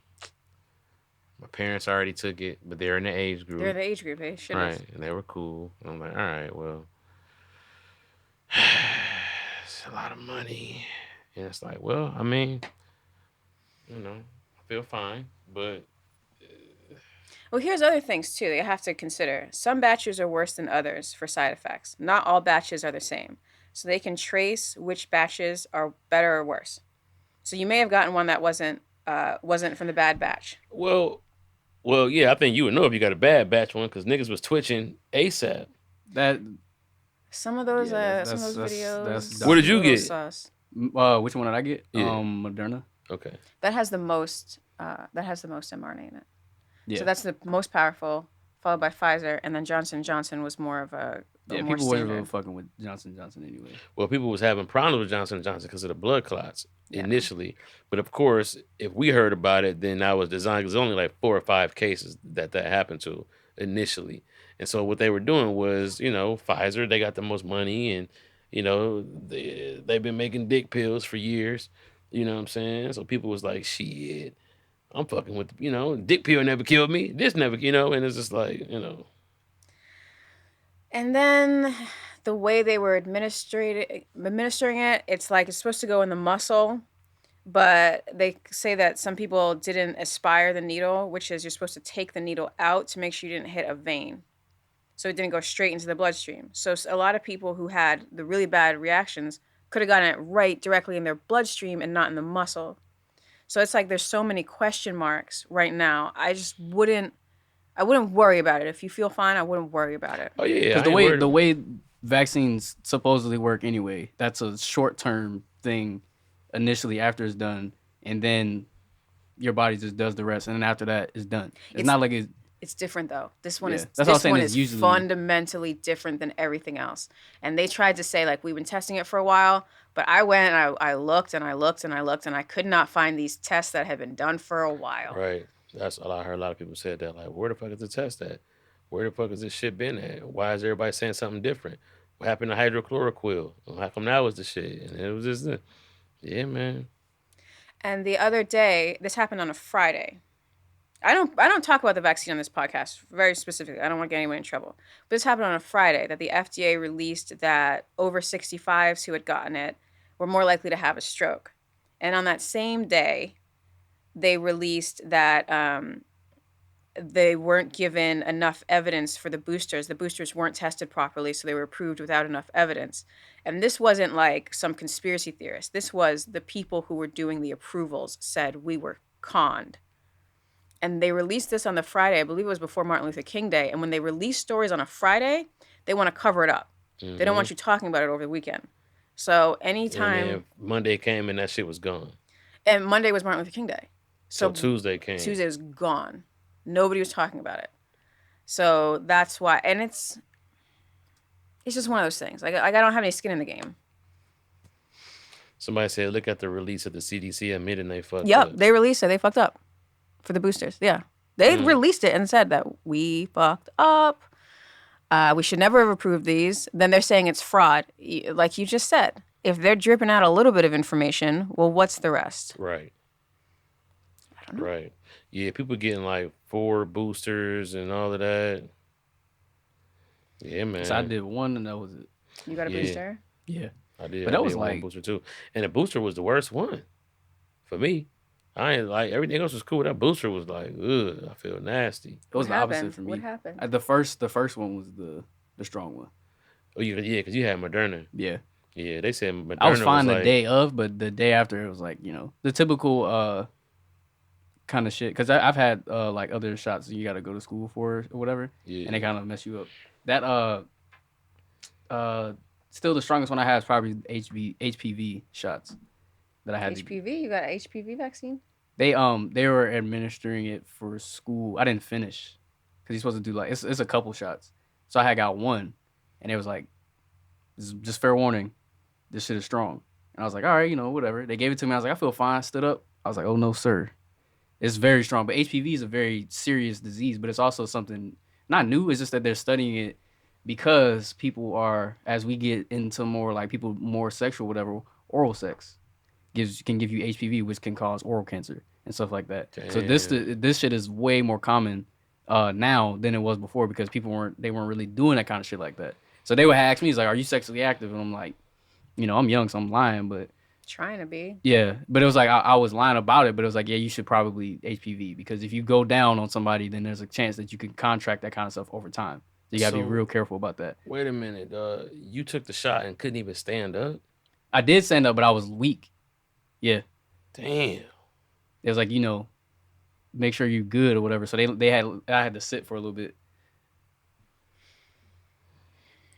my parents already took it, but they're in the age group. They're the age group, they should have. Right, and they were cool. And I'm like, all right, well, it's a lot of money, and it's like, well, I mean, I feel fine, but. Well, here's other things, too, that you have to consider. Some batches are worse than others for side effects. Not all batches are the same. So they can trace which batches are better or worse. So you may have gotten one that wasn't from the bad batch. Well, yeah, I think you would know if you got a bad batch one because niggas was twitching ASAP. Some of those videos. What did you get? Which one did I get? Yeah. Moderna. Okay. That has the most mRNA in it. Yeah. So that's the most powerful, followed by Pfizer, and then Johnson & Johnson was more of a Yeah, more people weren't standard. really fucking with Johnson & Johnson anyway. Well, people was having problems with Johnson & Johnson because of the blood clots initially. But of course, if we heard about it, then that was designed because there's only like 4 or 5 cases that happened to. initially. And so what they were doing was, Pfizer, they got the most money, and they've been making dick pills for years. You know what I'm saying? So people was like, shit, I'm fucking with, dick pill never killed me. This never, and it's just like, And then the way they were administering it, it's like it's supposed to go in the muscle, but they say that some people didn't aspire the needle, which is you're supposed to take the needle out to make sure you didn't hit a vein. So it didn't go straight into the bloodstream. So a lot of people who had the really bad reactions could have gotten it right directly in their bloodstream and not in the muscle. So it's like there's so many question marks right now. I wouldn't worry about it. If you feel fine, I wouldn't worry about it. oh yeah, Because I ain't the worried. way vaccines supposedly work anyway, that's a short term thing initially after it's done, and then your body just does the rest, and then after that it's done. It's not like It's different though. This one yeah. is That's all I'm this saying one is is usually fundamentally different than everything else. And they tried to say like we've been testing it for a while, but I went and I looked and I looked and I looked and I could not find these tests that had been done for a while. Right. That's a lot. I heard a lot of people said that. Like, where the fuck is the test at? Where the fuck is this shit been at? Why is everybody saying something different? What happened to hydrochloroquine? How come that was the shit? And it was just, yeah, man. And the other day, this happened on a Friday. I don't talk about the vaccine on this podcast very specifically. I don't want to get anyone in trouble. But this happened on a Friday that the FDA released that over 65s who had gotten it were more likely to have a stroke. And on that same day, they released that they weren't given enough evidence for the boosters. The boosters weren't tested properly, so they were approved without enough evidence. And this wasn't like some conspiracy theorist. This was the people who were doing the approvals said we were conned. And they released this on the Friday. I believe it was before Martin Luther King Day. And when they release stories on a Friday, they want to cover it up. They don't Hmm. want you talking about it over the weekend. So And anytime, then Monday came and that shit was gone. and Monday was Martin Luther King Day. So So Tuesday came. Tuesday was gone. Nobody was talking about it. So that's why, and it's just one of those things. Like I don't have any skin in the game. Somebody said, look at the release of the CDC admitting they fucked Yep, up. they released it. They fucked up for the boosters. Yeah, they released it and said that we fucked up. We should never have approved these. Then they're saying it's fraud, like you just said. If they're dripping out a little bit of information, well, what's the rest? Right. I don't know. Right. Yeah, people getting like 4 boosters and all of that. Yeah, so I man. did one and that was it. You got a Yeah, booster? Yeah, I did. but I that was did one like booster too. And the booster was the worst one for me. I ain't like everything else was cool. That booster was like, ugh, I feel nasty. it was What the opposite happened? for What me. happened? The first one was the strong one. Oh, yeah, because you had Moderna. Yeah, Yeah, they said I was Moderna was fine the like, day of, but the day after it was like the typical kind of shit. Because I've had like other shots that you got to go to school for or whatever, and they yeah, kind of mess you up. That uh still the strongest one I have is probably HPV shots that I had to. HPV? You got an HPV vaccine? They were administering it for school. I didn't finish because you're supposed to do like it's a couple shots. So I had got one, and it was like, this is just fair warning, this shit is strong. And I was like, all right, whatever. They gave it to me. I was like, I feel fine. Stood up. I was like, oh no, sir, it's very strong. But HPV is a very serious disease, but it's also something not new. It's just that they're studying it because people are, as we get into more like people more sexual, whatever, oral sex can give you HPV, which can cause oral cancer and stuff like that. So damn. this shit is way more common now than it was before because people weren't really doing that kind of shit like that. So they would ask me, "He's like, are you sexually active?" And I'm like, I'm young, so I'm lying, but Trying to be. yeah. But it was like I was lying about it, but it was like, yeah, you should probably HPV because if you go down on somebody, then there's a chance that you can contract that kind of stuff over time. So you gotta be So real careful about that. wait a minute. You took the shot and couldn't even stand up. I did stand up, but I was weak. Yeah, Damn. it was like make sure you're good or whatever. So I had to sit for a little bit.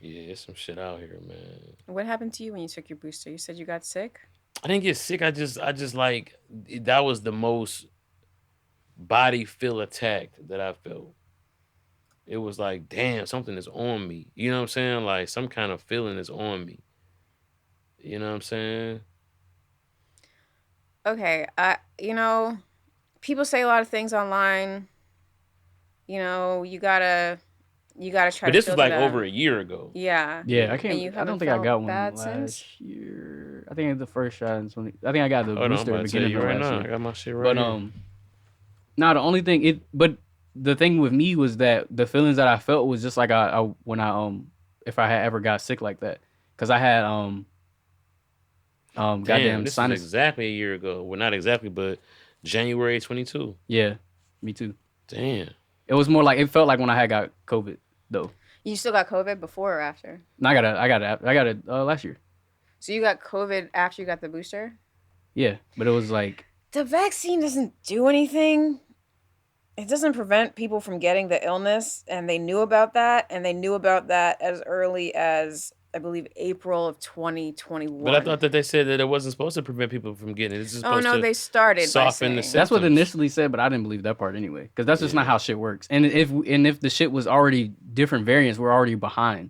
Yeah, it's some shit out here, man. What happened to you when you took your booster? You said you got sick? I didn't get sick. I just like that was the most body feel attacked that I felt. It was like, damn, something is on me. You know what I'm saying? Like some kind of feeling is on me. You know what I'm saying? Okay. People say a lot of things online. you gotta try But to this was filter like that. over a year ago. Yeah. Yeah, I And can't. you I don't haven't think I felt got one bad since? last year. I think it's the first shot in 20. I think I got the Hold on, I'm booster at about the to tell beginning you of right last now. I year. got my shit right But here. now the only thing but the thing with me was that the feelings that I felt was just like I when I if I had ever got sick like that, because I had Damn, goddamn this is sinus. exactly a year ago. Well, not exactly, but January 22. Yeah, me too. Damn. It was more like it felt like when I had got COVID though. You still got COVID before or after? And I got it last year. So you got COVID after you got the booster? Yeah, but it was like The vaccine doesn't do anything. It doesn't prevent people from getting the illness, and they knew about that, and they knew about that as early as I believe April of But I 2021. thought that they said that it wasn't supposed to prevent people from getting it. It's just Oh supposed no, to they started by soften the saying. that's what symptoms. initially said, but I didn't believe that part anyway, because that's just not Yeah. how shit works. And if the shit was already different variants, we're already behind.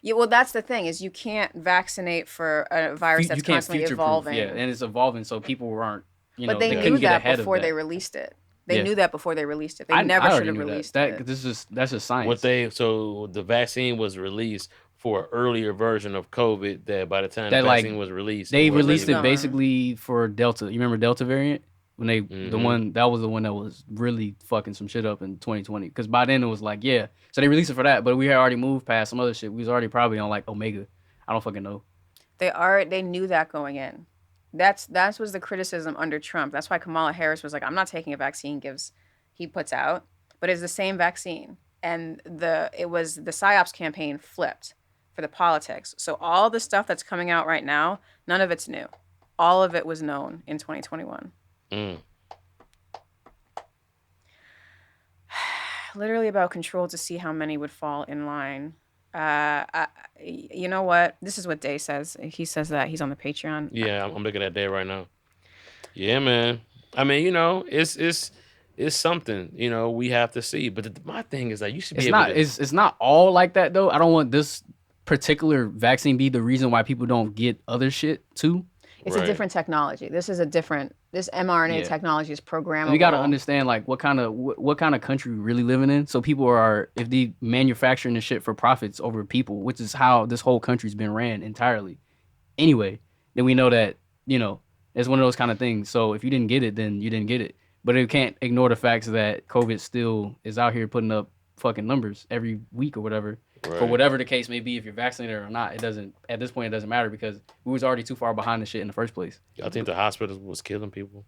Yeah, well, that's the thing is you can't vaccinate for a virus that's You can't constantly future proof, evolving. yeah, and it's evolving, so people aren't, But they they knew couldn't get that ahead of before they that. released it. They Yeah. knew that before they released it. They I never should already have knew released that. it. That's just science. So the vaccine was released for an earlier version of COVID that by the time the That like vaccine was released, it they wasn't was released it even. gone. basically for Delta. You remember Delta variant when the Mm-hmm. one that was the one that was really fucking some shit up in 2020. Because by then it was like yeah, so they released it for that, but we had already moved past some other shit. We was already probably on like Omega. I don't fucking know. They knew that going in. That was the criticism under Trump. That's why Kamala Harris was like, I'm not taking a vaccine he puts out, but it's the same vaccine. And it was the PSYOPs campaign flipped for the politics. So all the stuff that's coming out right now, none of it's new. All of it was known in 2021. Mm. Literally about control to see how many would fall in line. You know what? This is what Day says. He says that he's on the Patreon. Yeah, I'm looking at that right now. Yeah, man. I mean, it's something. We have to see. But my thing is like you should be It's able not. to. It's not all like that though. I don't want this particular vaccine be the reason why people don't get other shit too. It's Right. a different technology. This mRNA Yeah. technology is programmable. We got to understand like what kind of country we really living in. So people are if they manufacturing this shit for profits over people, which is how this whole country's been ran entirely. Anyway, then we know that it's one of those kind of things. So if you didn't get it, then you didn't get it. But it can't ignore the facts that COVID still is out here putting up fucking numbers every week or whatever. Right. For whatever the case may be, if you're vaccinated or not, at this point it doesn't matter because we was already too far behind the shit in the first place. I think the hospitals was killing people.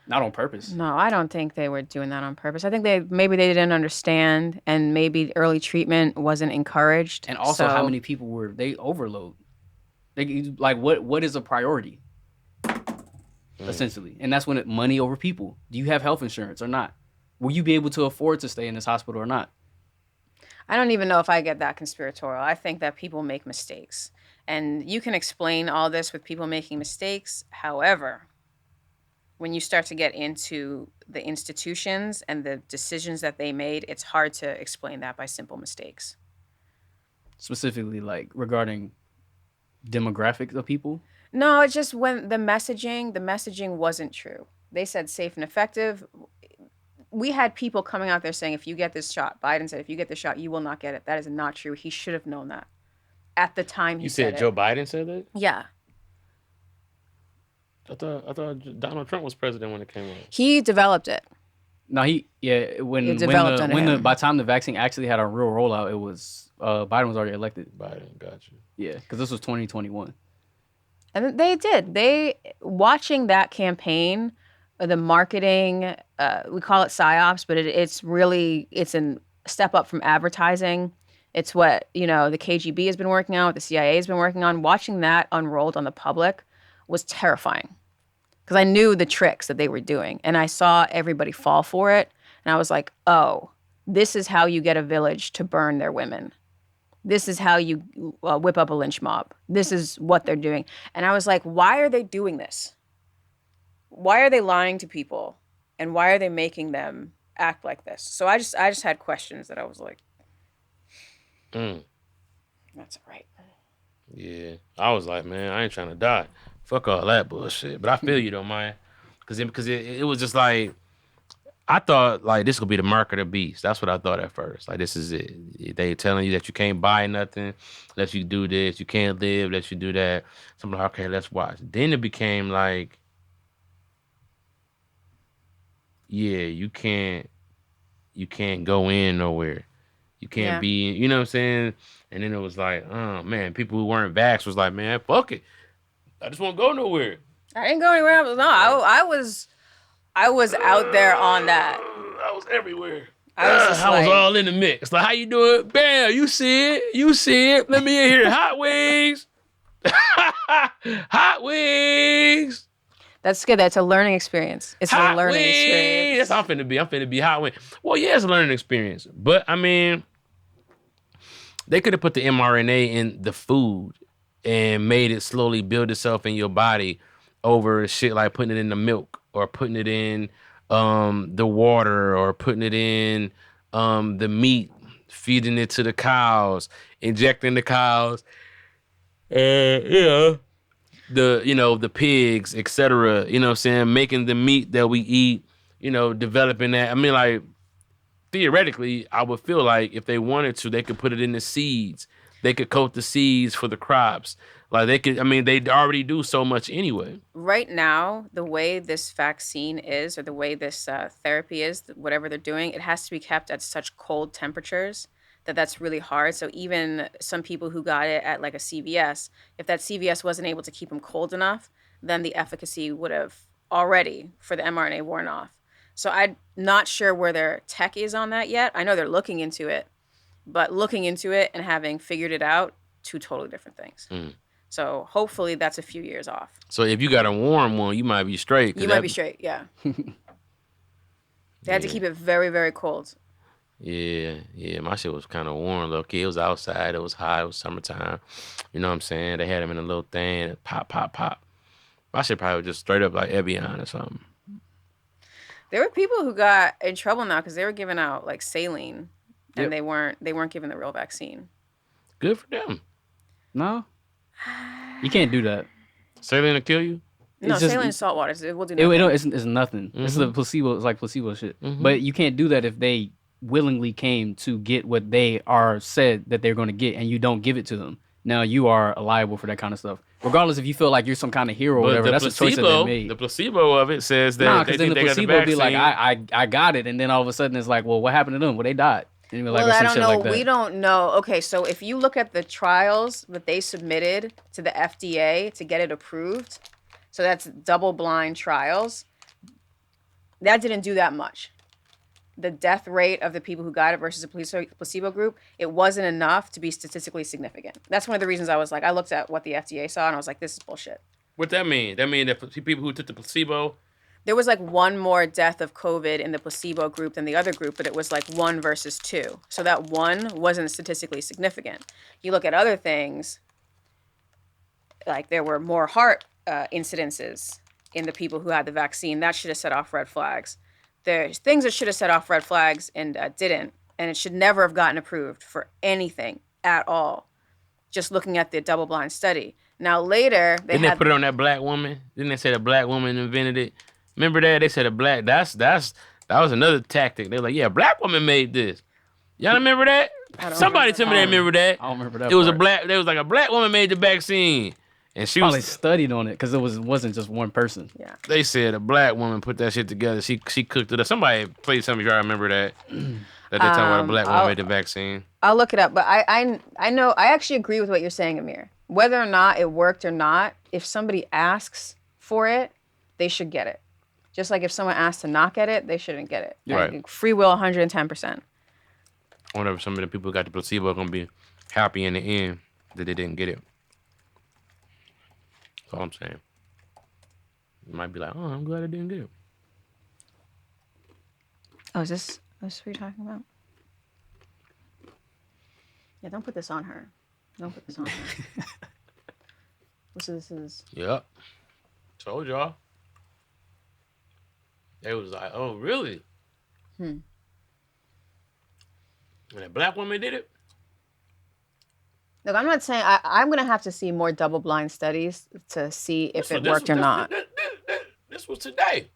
Not on purpose. No, I don't think they were doing that on purpose. I think maybe they didn't understand, and maybe early treatment wasn't encouraged. And also, how So- many people were they overload? They like what is a priority? Essentially, and that's when money over people. Do you have health insurance or not? Will you be able to afford to stay in this hospital or not? I don't even know if I get that conspiratorial. I think that people make mistakes, and you can explain all this with people making mistakes. However, when you start to get into the institutions and the decisions that they made, it's hard to explain that by simple mistakes. Specifically, like regarding demographics of people. No, it's just when the messaging wasn't true. They said safe and effective. We had people coming out there saying, if you get this shot, Biden said, if you get this shot, you will not get it. That is not true. He should have known that at the time he You said said it. Joe Biden said that? Yeah. I thought Donald Trump was president when it came out. He developed it. No, when It developed under him. by the time the vaccine actually had a real rollout, it was Biden was already elected. Biden, got you. Yeah, because this was 2021. And they did. Watching that campaign, the marketing, we call it psyops, but it's a step up from advertising. It's what, the KGB has been working on, what the CIA has been working on. Watching that unrolled on the public was terrifying because I knew the tricks that they were doing and I saw everybody fall for it. And I was like, oh, this is how you get a village to burn their women. This is how you whip up a lynch mob. This is what they're doing. And I was like, why are they doing this? Why are they lying to people? And why are they making them act like this? So I just had questions that I was like, that's all right. Yeah, I was like, man, I ain't trying to die. Fuck all that bullshit. But I feel you though, man, because it was just like I thought like this could be the mark of the beast. That's what I thought at first. Like this is it. They telling you that you can't buy nothing, that you do this, you can't live, that you do that. So I'm like, okay, let's watch. Then it became like, yeah, you can't go in nowhere. You can't Yeah. be, you know what I'm saying? And then it was like, oh man, people who weren't vaxxed was like, man, fuck it. I just won't go nowhere. I didn't go anywhere else. No, I was out there on that. I was everywhere. I was just I was like, all in the mix. Like, how you doing? Bam, you see it. You see it. Let me in here. Hot wings. Hot wings. that's good. That's a learning experience. It's Hot a learning wings. experience. That's how I'm finna be. I'm finna be hot wing. Well, yeah, it's a learning experience. But, I mean, they could have put the mRNA in the food and made it slowly build itself in your body over shit like putting it in the milk or putting it in the water or putting it in the meat, feeding it to the cows, injecting the cows, the pigs, etc. You know what I'm saying? Making the meat that we eat, developing that. I mean, like, theoretically, I would feel like if they wanted to, they could put it in the seeds. They could coat the seeds for the crops. Like they could, I mean, they already do so much anyway. Right now, the way this vaccine is, or the way this therapy is, whatever they're doing, it has to be kept at such cold temperatures that that's really hard. So even some people who got it at like a CVS, if that CVS wasn't able to keep them cold enough, then the efficacy would have already for the mRNA worn off. So I'm not sure where their tech is on that yet. I know they're looking into it, but looking into it and having figured it out, two totally different things. So hopefully that's a few years off. So if you got a warm one, you might be straight. You might be straight, yeah. They had to keep it very, very cold. Yeah. My shit was kind of warm, low key. It was outside. It was hot. It was summertime. You know what I'm saying? They had them in a little thing. Pop, pop, pop. My shit probably was just straight up like Evian or something. There were people who got in trouble now because they were giving out like saline, and they weren't giving the real vaccine. Good for them. No, you can't do that. Saline will kill you? No, just- saline is salt water. It will do nothing. It's nothing. It's the placebo. It's like placebo shit. But you can't do that if they willingly came to get what they are said that they're going to get, and you don't give it to them. Now you are liable for that kind of stuff. Regardless if you feel like you're some kind of hero or whatever, that's a choice that they made. The placebo of it says that they think then the they got the placebo vaccine. be like, I got it, and then all of a sudden it's like, well, what happened to them? Well, they died. And you're like, Well, or I some don't shit know. like that. We don't know. Okay, so if you look at the trials that they submitted to the FDA to get it approved, so that's double-blind trials, that didn't do that much. The death rate of the people who got it versus the placebo group, it wasn't enough to be statistically significant. That's one of the reasons I was like, I looked at what the FDA saw and I was like, this is bullshit. What that mean? That mean that people who took the placebo. There was like one more death of COVID in the placebo group than the other group, but it was like 1 versus 2. So that 1 wasn't statistically significant. You look at other things, like there were more heart incidences in the people who had the vaccine. That should have set off red flags. There's things that should have set off red flags and didn't. And it should never have gotten approved for anything at all. Just looking at the double-blind study. Now later, Didn't they put it on that black woman? Didn't they say the black woman invented it? Remember that? They said a black. That was another tactic. They were like, yeah, a black woman made this. Y'all remember that? Somebody tell me they remember that. I don't remember that. It was part. There was like a black woman made the vaccine, and she Probably was. studied on it because wasn't just one person. Yeah. They said a black woman put that shit together. She cooked it up. Somebody please tell me y'all remember that. That they talking about a black woman made the vaccine. I'll look it up, but I know I actually agree with what you're saying, Amir. Whether or not it worked or not, if somebody asks for it, they should get it. Just like if someone asks to not get it, they shouldn't get it. Right. Like, free will, 110%. I wonder if some of the people who got the placebo are gonna be happy in the end that they didn't get it. That's all I'm saying. You might be like, oh, I'm glad I didn't get it. Oh, is this what you're talking about? Yeah, don't put this on her. Don't put this on her. This is. Yep. Told y'all. They was like, oh, really? And a black woman did it? Look, I'm not saying I'm gonna have to see more double-blind studies to see if it worked or not. This was today.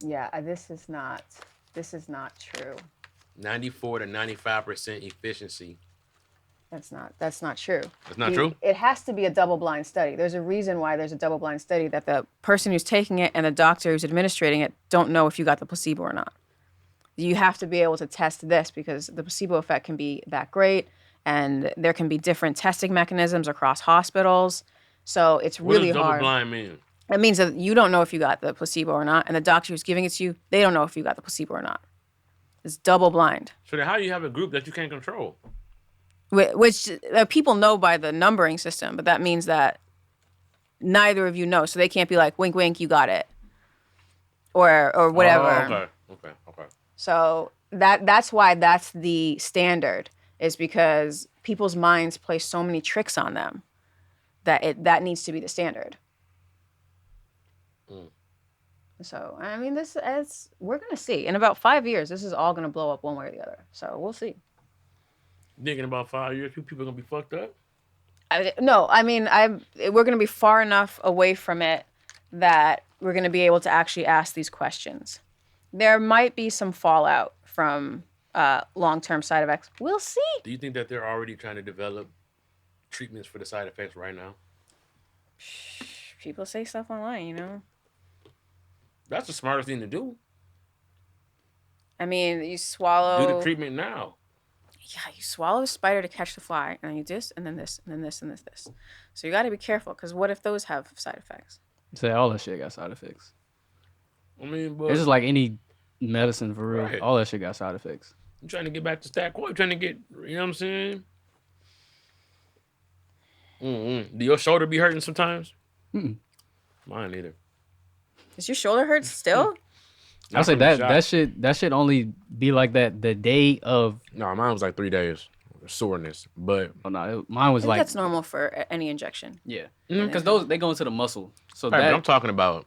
Yeah, this is not. This is not true. 94 to 95% efficiency. That's not true. That's not true? It has to be a double blind study. There's a reason why there's a double blind study, that the person who's taking it and the doctor who's administrating it don't know if you got the placebo or not. You have to be able to test this because the placebo effect can be that great, and there can be different testing mechanisms across hospitals. So it's What really does double hard. blind mean? It means that you don't know if you got the placebo or not, and the doctor who's giving it to you, they don't know if you got the placebo or not. It's double blind. So then how do you have a group that you can't control? Which people know by the numbering system, but that means that neither of you know, so they can't be like, wink, wink, you got it, or whatever. Oh, okay. So that's why that's the standard, is because people's minds play so many tricks on them that needs to be the standard. So I mean, we're gonna see in about 5 years. This is all gonna blow up one way or the other. So we'll see. Thinking about 5 years, people are gonna be fucked up. No, I mean, we're going to be far enough away from it that we're going to be able to actually ask these questions. There might be some fallout from long-term side effects. We'll see. Do you think that they're already trying to develop treatments for the side effects right now? People say stuff online, you know. That's the smartest thing to do. I mean, you swallow. Do the treatment now. Yeah, you swallow a spider to catch the fly, and then you this, and then this, and then this, and this. So you got to be careful, because what if those have side effects? Say all that shit got side effects. I mean, but It's just like any medicine for real. Right. All that shit got side effects. I'm trying to get back to stat quo. Trying to get, you know what I'm saying? Do your shoulder be hurting sometimes? Mm-mm. Mine either. Does your shoulder hurt still? I say that shit only be like that the day of. No, mine was like 3 days soreness, but Oh no, mine was I think like that's normal for any injection. yeah, Mhm. because those they go into the muscle. So Right, but that I'm talking about,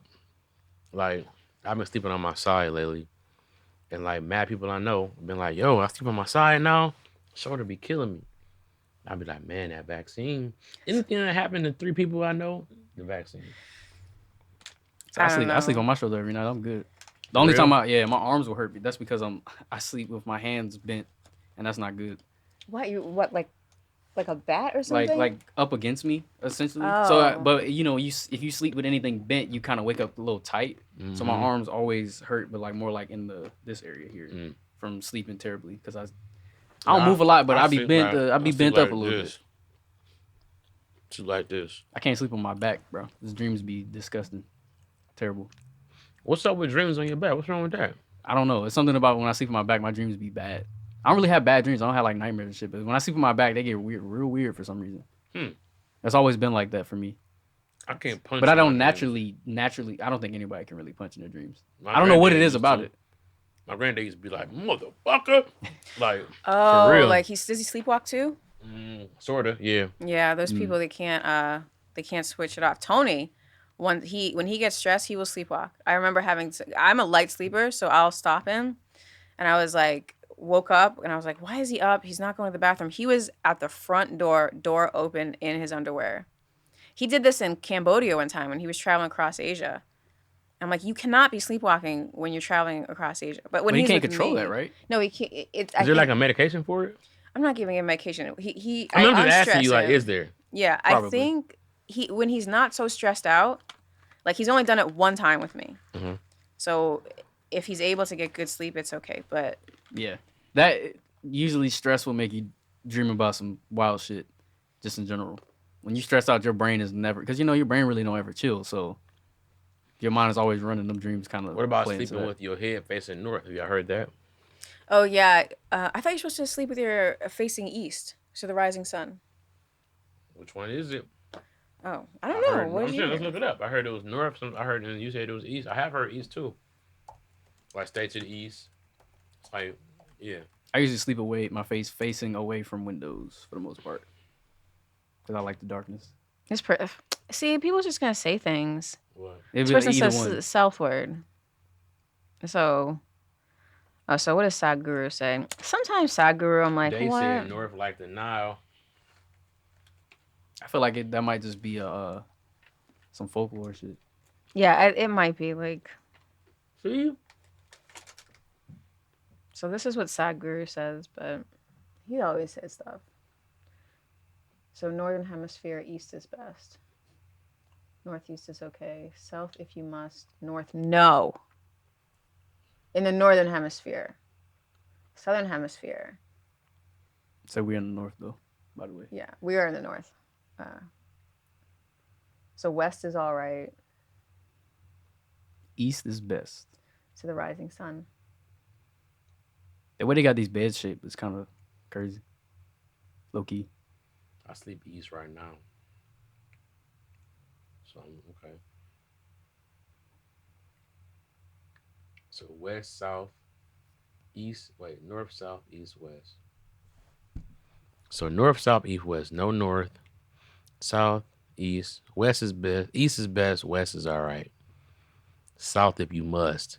like, I've been sleeping on my side lately, and like mad people I know been like, "Yo, I sleep on my side now, shoulder be killing me." I'd be like, "Man, that vaccine. Anything that happened to 3 people I know, the vaccine." I don't sleep know. on my shoulder every night. I'm good. The For only real? time my arms will hurt me. That's because I sleep with my hands bent, and that's not good. What like a bat or something? Like up against me essentially. So, Oh. but you know, if you sleep with anything bent, you kind of wake up a little tight. So my Mhm. arms always hurt, but like more like in this area here Mm. from sleeping terribly because I don't Nah, move a lot, but I be sleep bent. like- I be sleep bent like up a little this. bit. Sleep like this. I can't sleep on my back, bro. These dreams be disgusting, terrible. What's up with dreams on your back? What's wrong with that? I don't know. It's something about when I sleep on my back, my dreams be bad. I don't really have bad dreams. I don't have like nightmares and shit. But when I sleep on my back, they get weird, real weird for some reason. It's always been like that for me. I can't punch. But I in my don't dreams. naturally. I don't think anybody can really punch in their dreams. My I don't know what it granddad is used about to. it. My granddad used to be like, "Motherfucker," like Oh, for real. like does he sleepwalk too? Sorta, yeah. Yeah, those people they can't switch it off. Tony, when he gets stressed, he will sleepwalk. I remember I'm a light sleeper, so I'll stop him, and I was like woke up and I was like, why is he up? He's not going to the bathroom. He was at the front door open in his underwear. He did this in Cambodia one time when he was traveling across Asia. I'm like, you cannot be sleepwalking when you're traveling across Asia. But when But he he's can't with control me- that, right? No, he can't. Is there like a medication for it? I'm not giving him medication. He. I mean, I'm just asking unstress you, like, him. is there? Yeah, Probably. I think when he's not so stressed out, like he's only done it one time with me. Mhm. So if he's able to get good sleep, it's okay. But Yeah, that usually stress will make you dream about some wild shit, just in general. When you stress out, your brain is never because your brain really don't ever chill. So your mind is always running them dreams. Kind of. What about sleeping with your head facing north? Have y'all heard that? oh yeah, I thought you're supposed to sleep with your facing east, so the rising sun. Which one is it? Oh, I don't know. Heard, What I'm did saying, you let's hear? look it up. I heard it was north. I heard you said it was east. I have heard east too. Like stay to the east. It's like, yeah. I usually sleep away, my face facing away from windows for the most part, because I like the darkness. See, people just gonna say things. What? It'd This be person either says one. southward. So what does Sadhguru say? Sometimes Sadhguru, I'm like, They what? said north like the Nile. I feel like that might just be some folklore shit. Yeah, it might be like. See? So this is what Sadhguru says, but he always says stuff. So northern hemisphere, east is best. Northeast is okay. South if you must. North, no. In the northern hemisphere. Southern hemisphere. So we're in the north though, by the way. Yeah, we are in the north. So west is all right. East is best. To the rising sun. The way they got these beds shaped is kind of crazy. Low key. I sleep east right now. So okay. So west, south, east. Wait, north, south, east, west. So north, south, east, west. No north, south, east. West is best. East is best. West is all right. South if you must.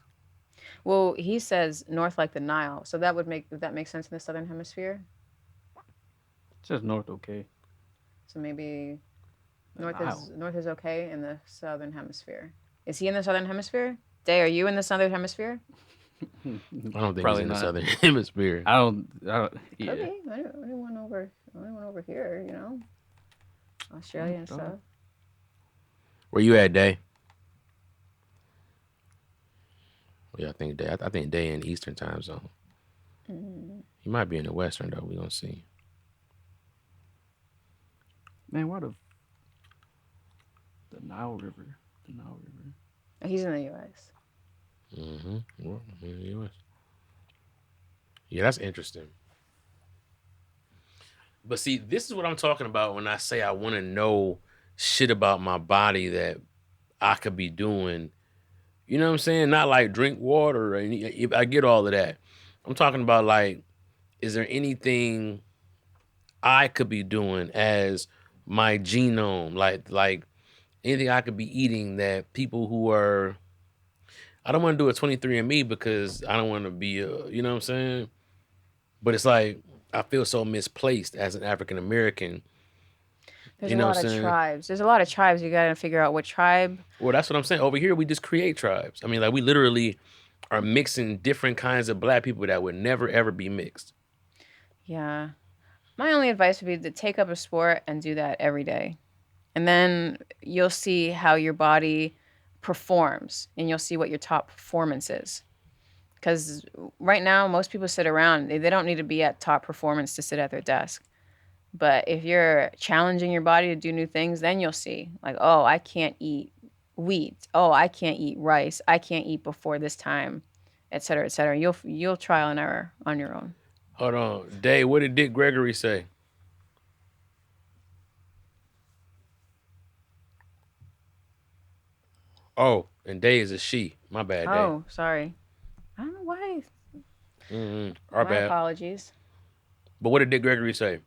Well, he says north like the Nile. So that would make sense in the southern hemisphere. It's just north okay. So maybe The north is okay in the southern hemisphere. Is he in the southern hemisphere? Day, are you in the southern hemisphere? I don't think Probably he's in the not. southern hemisphere. I don't yeah. Could be. Anyone over here, you know, Australia and stuff. Where you at, Day? Yeah, I think Day. I think Day in Eastern time zone. He might be in the Western though. We gonna see. Man, why the Nile River? The Nile River. He's in the U.S. Well, in the U.S. Yeah, that's interesting. But see, this is what I'm talking about when I say I want to know shit about my body that I could be doing. You know what I'm saying? Not like drink water. And I get all of that. I'm talking about like, is there anything I could be doing as my genome? Like anything I could be eating that people who are, I don't want to do a 23andMe because I don't want to be you know what I'm saying? But it's like, I feel so misplaced as an African American. There's You a know lot what of I'm saying? tribes. There's a lot of tribes. You got to figure out what tribe. Well, that's what I'm saying. Over here, we just create tribes. I mean, like we literally are mixing different kinds of black people that would never ever be mixed. Yeah. My only advice would be to take up a sport and do that every day. And then you'll see how your body performs and you'll see what your top performance is. Because right now, most people sit around. They don't need to be at top performance to sit at their desk. But if you're challenging your body to do new things, then you'll see, like, oh, I can't eat wheat. Oh, I can't eat rice. I can't eat before this time, et cetera, et cetera. You'll trial and error on your own. Hold on. Dave, what did Dick Gregory say? Oh, and Day is a she. My bad, Day. Oh, sorry. I don't know why. Our My bad. apologies. But what did Dick Gregory say?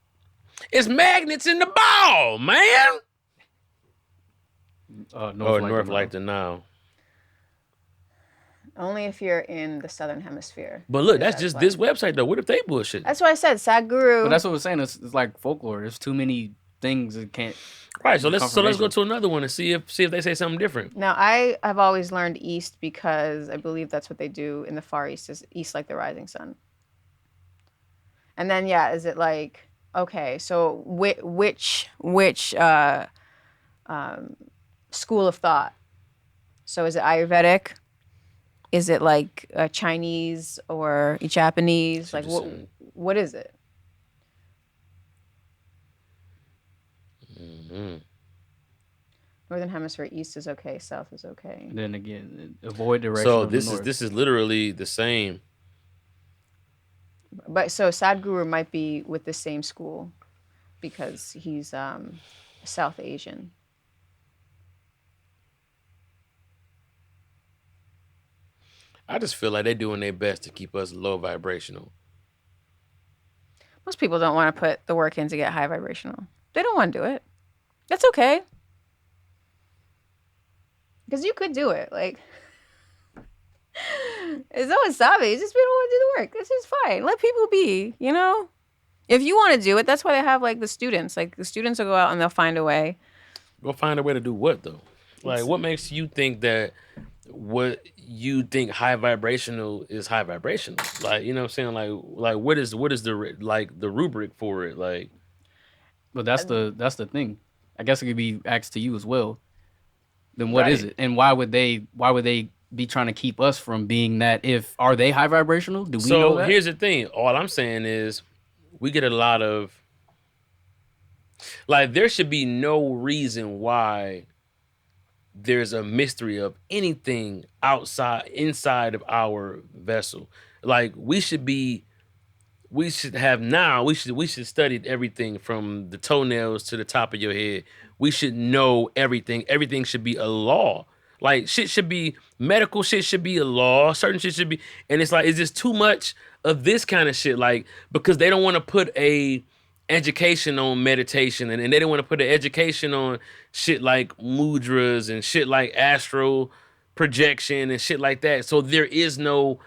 It's magnets in the ball, man. North like the Nile. Only if you're in the southern hemisphere. But look, Because that's just this website though. What if they bullshit? That's why I said Sadhguru. But that's what we're saying. It's like folklore. There's too many things that can't. Right. So let's go to another one and see if they say something different. Now, I have always learned east because I believe that's what they do in the Far East, is east like the rising sun. And then, yeah, is it like, okay, so which school of thought? So is it Ayurvedic? Is it like Chinese or Japanese? Like, what is it? Northern hemisphere, east is okay, south is okay. And then again, avoid direction. So of the north. this is literally the same. But so Sadhguru might be with the same school because he's South Asian. I just feel like they're doing their best to keep us low vibrational. Most people don't want to put the work in to get high vibrational. They don't want to do it. That's okay. Because you could do it. Like, it's always savvy. Just people want to do the work. It's just fine. Let people be, you know? If you want to do it, that's why they have, like, the students. Like, the students will go out and they'll find a way. Go find a way to do what, though? Like, what makes you think that what you think high vibrational is high vibrational. Like, you know what I'm saying? Like what is the rubric for it? Like, But that's the thing. I guess it could be asked to you as well. Then what is right. it, and why would they be trying to keep us from being that? If are they high vibrational? Do we know So that? here's the thing. All I'm saying is we get a lot of like there should be no reason why there's a mystery of anything outside inside of our vessel. Like we should study everything from the toenails to the top of your head. We should know everything. Everything should be a law. Like shit should be medical shit should be a law. Certain shit should be, and it's like, is this too much of this kind of shit? Like, because they don't want to put a education on meditation, and they don't want to put an education on shit like mudras and shit like astral projection and shit like that. So there is no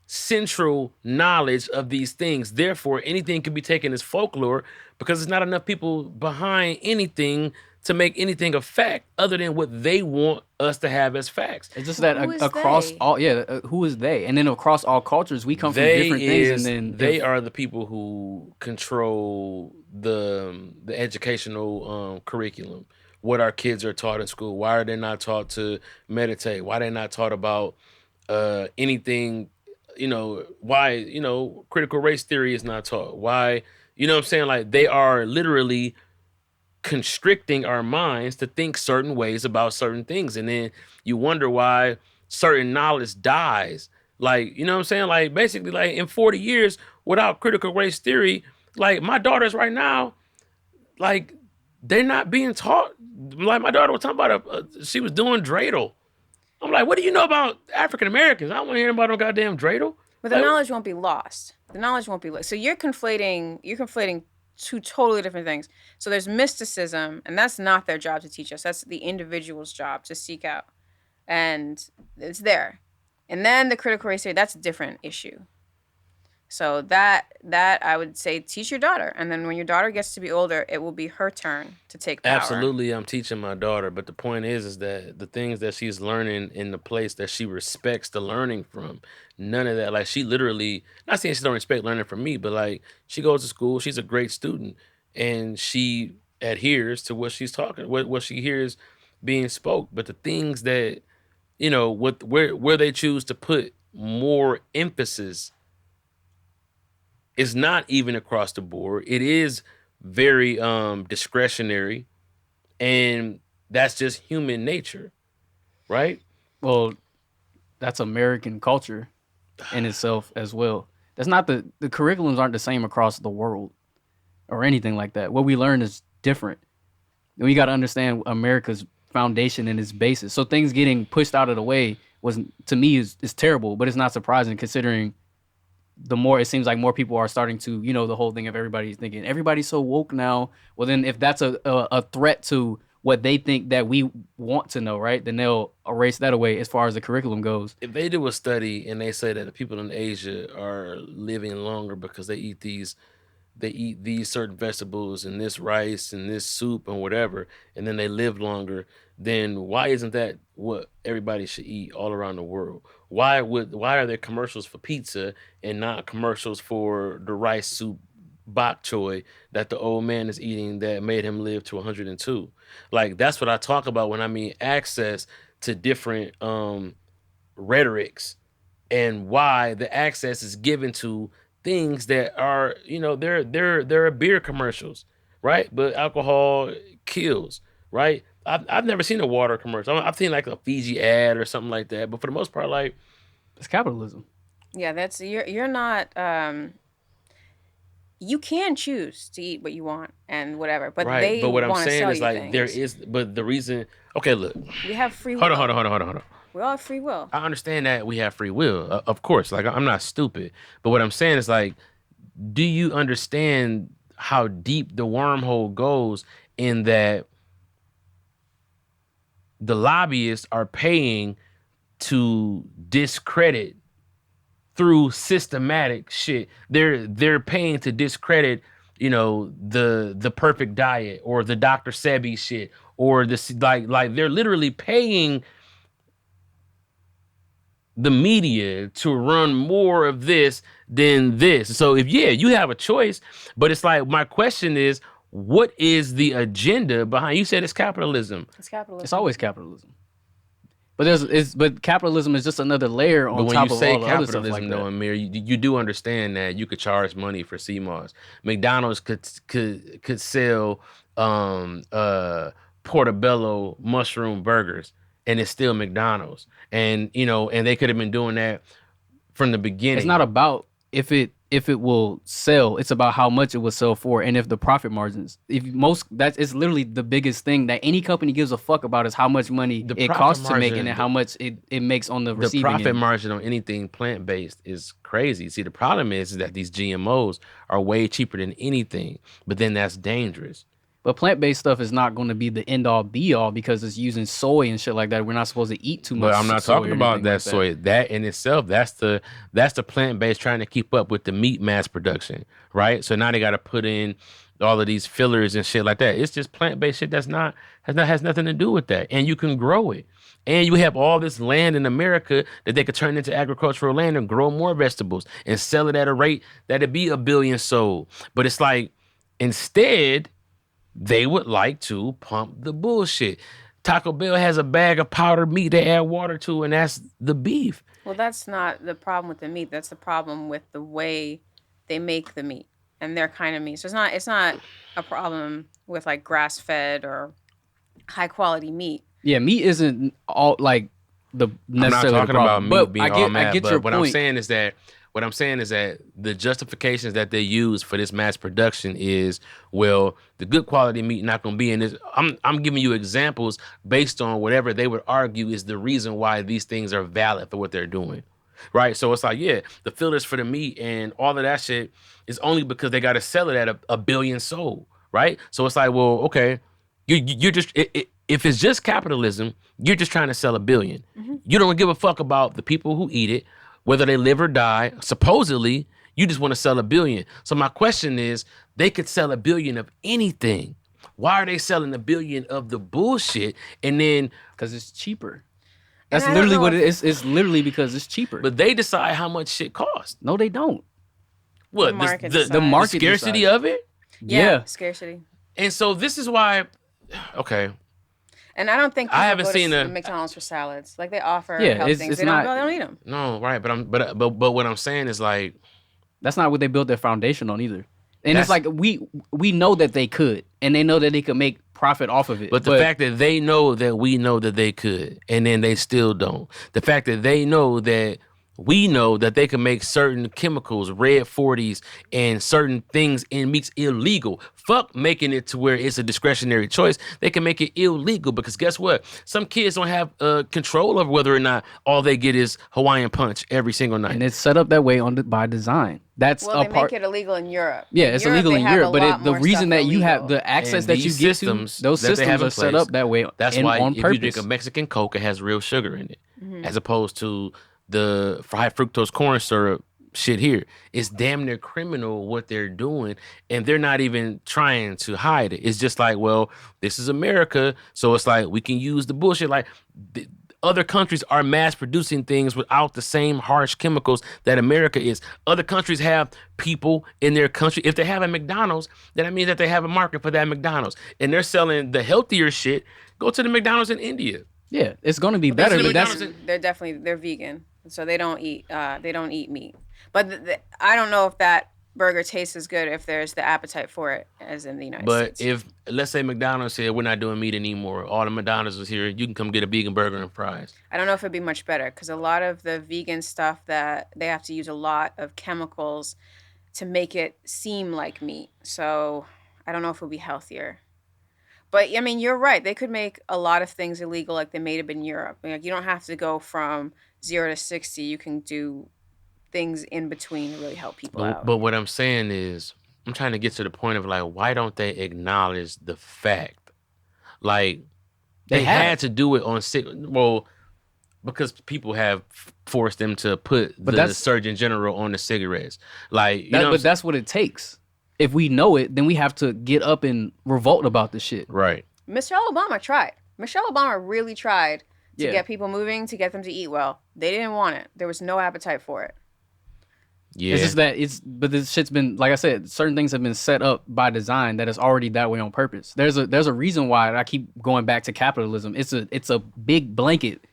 central knowledge of these things. Therefore, anything can be taken as folklore because there's not enough people behind anything to make anything a fact other than what they want us to have as facts. It's just that Who is across they? all, yeah, who is they? And then across all cultures, we come from They different things. And is then they are the people who control the educational curriculum. What our kids are taught in school. Why are they not taught to meditate? Why are they not taught about anything, why, critical race theory is not taught. Why, you know what I'm saying? Like, they are literally constricting our minds to think certain ways about certain things. And then you wonder why certain knowledge dies. Like, you know what I'm saying? Like, basically, like, in 40 years without critical race theory, like, my daughters right now, like, they're not being taught. Like, my daughter was talking about she was doing dreidel. I'm like, what do you know about African Americans? I don't want to hear about no goddamn dreidel. But the Like, knowledge won't be lost. The knowledge won't be lost. So you're conflating two totally different things. So there's mysticism, and that's not their job to teach us. That's the individual's job to seek out. And it's there. And then the critical race theory, that's a different issue. So that I would say teach your daughter. And then when your daughter gets to be older, it will be her turn to take power. absolutely, I'm teaching my daughter, but the point is that the things that she's learning in the place that she respects the learning from, none of that. Like, she literally, not saying she don't respect learning from me, but like, she goes to school, she's a great student, and she adheres to what she's talking, what she hears being spoke. But the things that, what where they choose to put more emphasis is not even across the board. It is very discretionary, and that's just human nature, right? well, that's American culture in itself as well. That's not the curriculums aren't the same across the world or anything like that. What we learn is different. And we got to understand America's foundation and its basis. So things getting pushed out of the way was, to me, is terrible, but it's not surprising considering the more it seems like more people are starting to, the whole thing of everybody's thinking everybody's so woke now. Well, then if that's a threat to what they think that we want to know, right? Then they'll erase that away as far as the curriculum goes. If they do a study and they say that the people in Asia are living longer because they eat these certain vegetables and this rice and this soup and whatever, and then they live longer, then why isn't that what everybody should eat all around the world? Why are there commercials for pizza and not commercials for the rice soup bok choy that the old man is eating that made him live to 102? Like, that's what I talk about when I mean access to different rhetorics, and why the access is given to things that are, there are beer commercials, right? But alcohol kills, right? I've never seen a water commercial. I've seen like a Fiji ad or something like that, but for the most part, like, It's capitalism. Yeah, that's you're not you can choose to eat what you want and whatever, but right. they But what I'm want to saying sell is, you like, there things. is, but the reason, okay, look, We have free hold on, will. hold on, hold on, hold on, hold on. We all have free will. I understand that we have free will, of course. Like, I'm not stupid, but what I'm saying is, like, do you understand how deep the wormhole goes in that the lobbyists are paying to discredit through systematic shit. They're paying to discredit, the perfect diet or the Dr. Sebi shit or this, like they're literally paying the media to run more of this than this. So if you have a choice, but it's like my question is, what is the agenda behind? You said it's capitalism. It's capitalism. It's always capitalism. But capitalism is just another layer on top of all the other stuff like though, that. Amir, you do understand that you could charge money for CMOS. McDonald's could sell portobello mushroom burgers, and it's still McDonald's. And and they could have been doing that from the beginning. It's not about if it will sell. It's about how much it will sell for, and if the profit margins. It's literally the biggest thing that any company gives a fuck about is how much money it costs to make and how much it makes on the receiving end. The profit margin on anything plant based is crazy. See, the problem is that these GMOs are way cheaper than anything, but then that's dangerous. But plant-based stuff is not going to be the end-all be-all because it's using soy and shit like that. We're not supposed to eat too much. But I'm not talking about that soy. That in itself, that's the plant-based trying to keep up with the meat mass production, right? So now they got to put in all of these fillers and shit like that. It's just plant-based shit has nothing to do with that, and you can grow it. And you have all this land in America that they could turn into agricultural land and grow more vegetables and sell it at a rate that'd be 1 billion sold. But it's like instead, they would like to pump the bullshit. Taco Bell has a bag of powdered meat they add water to, and that's the beef. Well, that's not the problem with the meat. That's the problem with the way they make the meat and their kind of meat. So it's not a problem with like grass-fed or high-quality meat. Yeah, meat isn't all like the necessarily. I'm not talking about meat being all mad, I get but your what point. What I'm saying is that the justifications that they use for this mass production is, well, the good quality meat not going to be in this. I'm giving you examples based on whatever they would argue is the reason why these things are valid for what they're doing, right? So it's like, yeah, the fillers for the meat and all of that shit is only because they got to sell it at a billion sold, right? So it's like, well, okay, you're just if it's just capitalism, you're just trying to sell 1 billion. Mm-hmm. You don't give a fuck about the people who eat it, whether they live or die. Supposedly, you just want to sell 1 billion. So my question is, they could sell 1 billion of anything. Why are they selling 1 billion of the bullshit? And then because it's cheaper. That's literally what it is. It's literally because it's cheaper. But they decide how much shit costs. No, they don't. What the market scarcity decides. of it? Yeah, scarcity. And so this is why. Okay. And I don't think I haven't seen a McDonald's for salads. Like they offer Yeah, health things. They don't eat them. No, right. But what I'm saying is like that's not what they built their foundation on either. And it's like we know that they could, and they know that they could make profit off of it. But the fact that they know that we know that they could, and then they still don't. The fact that they know that we know that they can make certain chemicals, red 40s, and certain things in meats illegal. Fuck making it to where it's a discretionary choice. They can make it illegal because guess what? Some kids don't have control over whether or not all they get is Hawaiian Punch every single night. And it's set up that way by design. That's they make it illegal in Europe. Yeah, it's illegal in Europe, but the reason that you have the access that you get to those systems are set up that way. That's why on if purpose. you drink a Mexican Coke, it has real sugar in it, as opposed to the high fructose corn syrup shit here. It's damn near criminal what they're doing, and they're not even trying to hide it. It's just like, well, this is America, so it's like we can use the bullshit. Like other countries are mass producing things without the same harsh chemicals that America is. Other countries have people in their country. If they have a McDonald's, then that means that they have a market for that McDonald's, and they're selling the healthier shit. Go to the McDonald's in India. Yeah, it's going to be better, but they're vegan, so they don't eat meat. But I don't know if that burger tastes as good if there's the appetite for it as in the United States. But if let's say McDonald's said we're not doing meat anymore, all the McDonald's was here, you can come get a vegan burger and fries. I don't know if it'd be much better because a lot of the vegan stuff that they have to use a lot of chemicals to make it seem like meat. So I don't know if it'll be healthier. But I mean, you're right. They could make a lot of things illegal like they made it in Europe. Like you don't have to go from 0 to 60. You can do things in between to really help people out. But what I'm saying is, I'm trying to get to the point of like, why don't they acknowledge the fact? Like, they had to do it on because people have forced them to put the Surgeon General on the cigarettes. Like, but that's what it takes. If we know it, then we have to get up and revolt about the shit. Right. Michelle Obama tried. Michelle Obama really tried to get people moving, to get them to eat well. They didn't want it. There was no appetite for it. Yeah. It's just that but this shit's been, like I said, certain things have been set up by design that is already that way on purpose. There's a reason why I keep going back to capitalism. It's a big blanket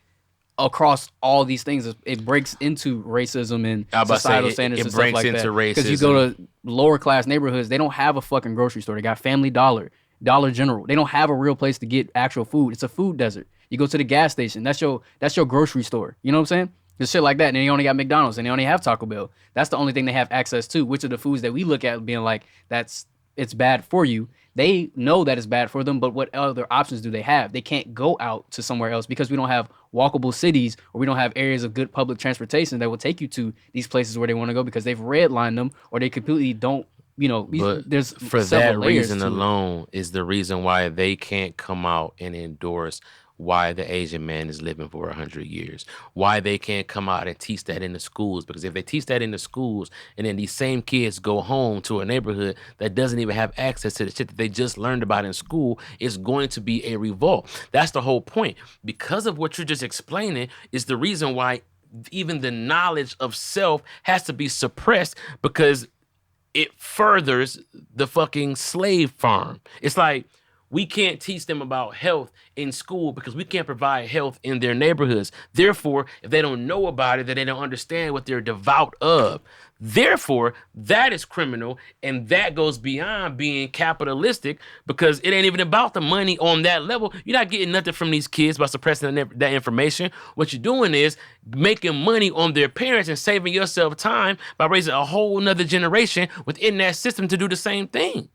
across all these things. It breaks into racism and societal standards and stuff like that. Because you go to lower class neighborhoods, they don't have a fucking grocery store. They got Family Dollar, Dollar General. They don't have a real place to get actual food. It's a food desert. You go to the gas station. That's your grocery store. You know what I'm saying? Just shit like that. And then you only got McDonald's and they only have Taco Bell. That's the only thing they have access to, which are the foods that we look at being like, it's bad for you. They know that it's bad for them, but what other options do they have? They can't go out to somewhere else because we don't have walkable cities, or we don't have areas of good public transportation that will take you to these places where they want to go because they've redlined them, or they completely don't, but there's for that reason alone is the reason why they can't come out and endorse why the Asian man is living for 100 years, why they can't come out and teach that in the schools. Because if they teach that in the schools and then these same kids go home to a neighborhood that doesn't even have access to the shit that they just learned about in school, it's going to be a revolt. That's the whole point. Because of what you're just explaining is the reason why even the knowledge of self has to be suppressed, because it furthers the fucking slave farm. It's like, we can't teach them about health in school because we can't provide health in their neighborhoods. Therefore, if they don't know about it, then they don't understand what they're devout of. Therefore, that is criminal, and that goes beyond being capitalistic, because it ain't even about the money on that level. You're not getting nothing from these kids by suppressing that information. What you're doing is making money on their parents and saving yourself time by raising a whole nother generation within that system to do the same thing.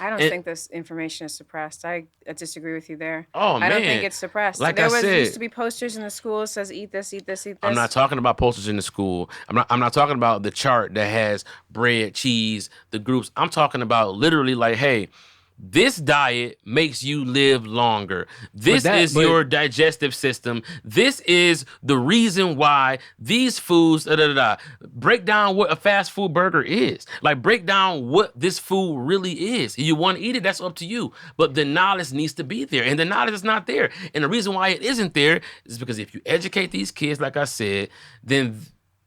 I don't think this information is suppressed. I disagree with you there. Oh, man. I don't think it's suppressed. Like there I said, used to be posters in the school that says eat this, eat this, eat this. I'm not talking about posters in the school. I'm not talking about the chart that has bread, cheese, the groups. I'm talking about literally like, hey, this diet makes you live longer. This is your digestive system. This is the reason why these foods, break down what a fast food burger is. Like, break down what this food really is. If you want to eat it, that's up to you. But the knowledge needs to be there, and the knowledge is not there. And the reason why it isn't there is because if you educate these kids, like I said, then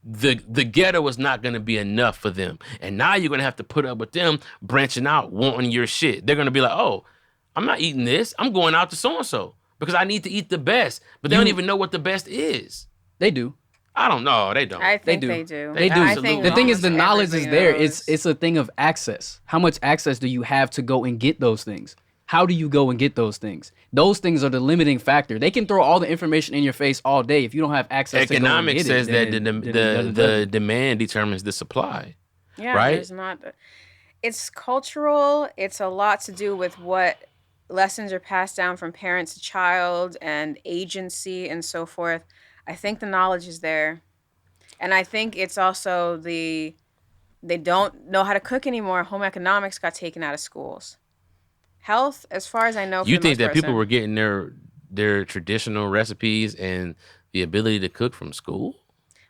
the ghetto is not going to be enough for them. And now you're going to have to put up with them branching out, wanting your shit. They're going to be like, oh, I'm not eating this. I'm going out to so-and-so because I need to eat the best. But they don't even know what the best is. They do. I don't know. They don't. I think they do. They do. I think the thing is, the knowledge is there. knows. It's a thing of access. How much access do you have to go and get those things? How do you go and get those things? Those things are the limiting factor. They can throw all the information in your face all day. If you don't have access to go and get it, says that the demand determines the supply. Yeah, right? There's not. It's cultural. It's a lot to do with what lessons are passed down from parent to child and agency and so forth. I think the knowledge is there. And I think it's also they don't know how to cook anymore. Home economics got taken out of schools. Health, as far as I know, you think that people were getting their traditional recipes and the ability to cook from school?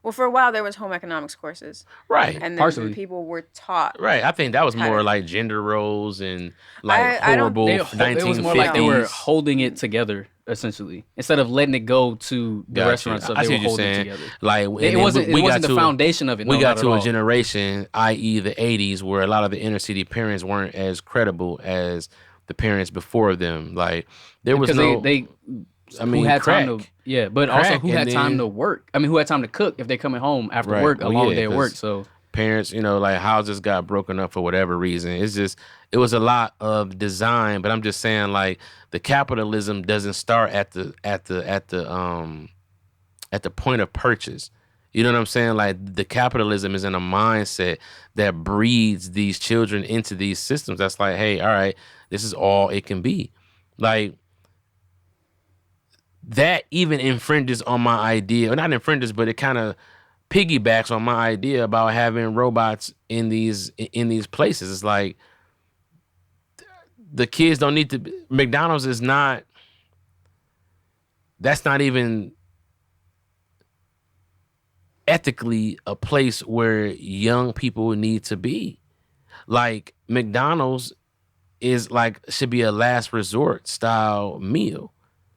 Well, for a while there was home economics courses, right? And then people were taught, right? I think that was more like gender roles and like horrible 1950s. It was more like they were holding it together, essentially, instead of letting it go to the restaurant stuff. They were holding it together. Like it wasn't the foundation of it. We got to a generation, i.e., the '80s, where a lot of the inner city parents weren't as credible as the parents before them. Like there was no. Who had time to, but also who had time to work. I mean, who had time to cook if they're coming home after work, a long day of work. So parents, like houses got broken up for whatever reason. It was a lot of design, but I'm just saying, like, the capitalism doesn't start at the point of purchase. You know what I'm saying? Like, the capitalism is in a mindset that breeds these children into these systems. That's like, hey, all right, this is all it can be. Like, that even infringes on my idea, or not infringes, but it kind of piggybacks on my idea about having robots in these places. It's like, the kids don't need to. McDonald's is not. That's not even ethically a place where young people need to be. Like, McDonald's is like, should be a last resort style meal,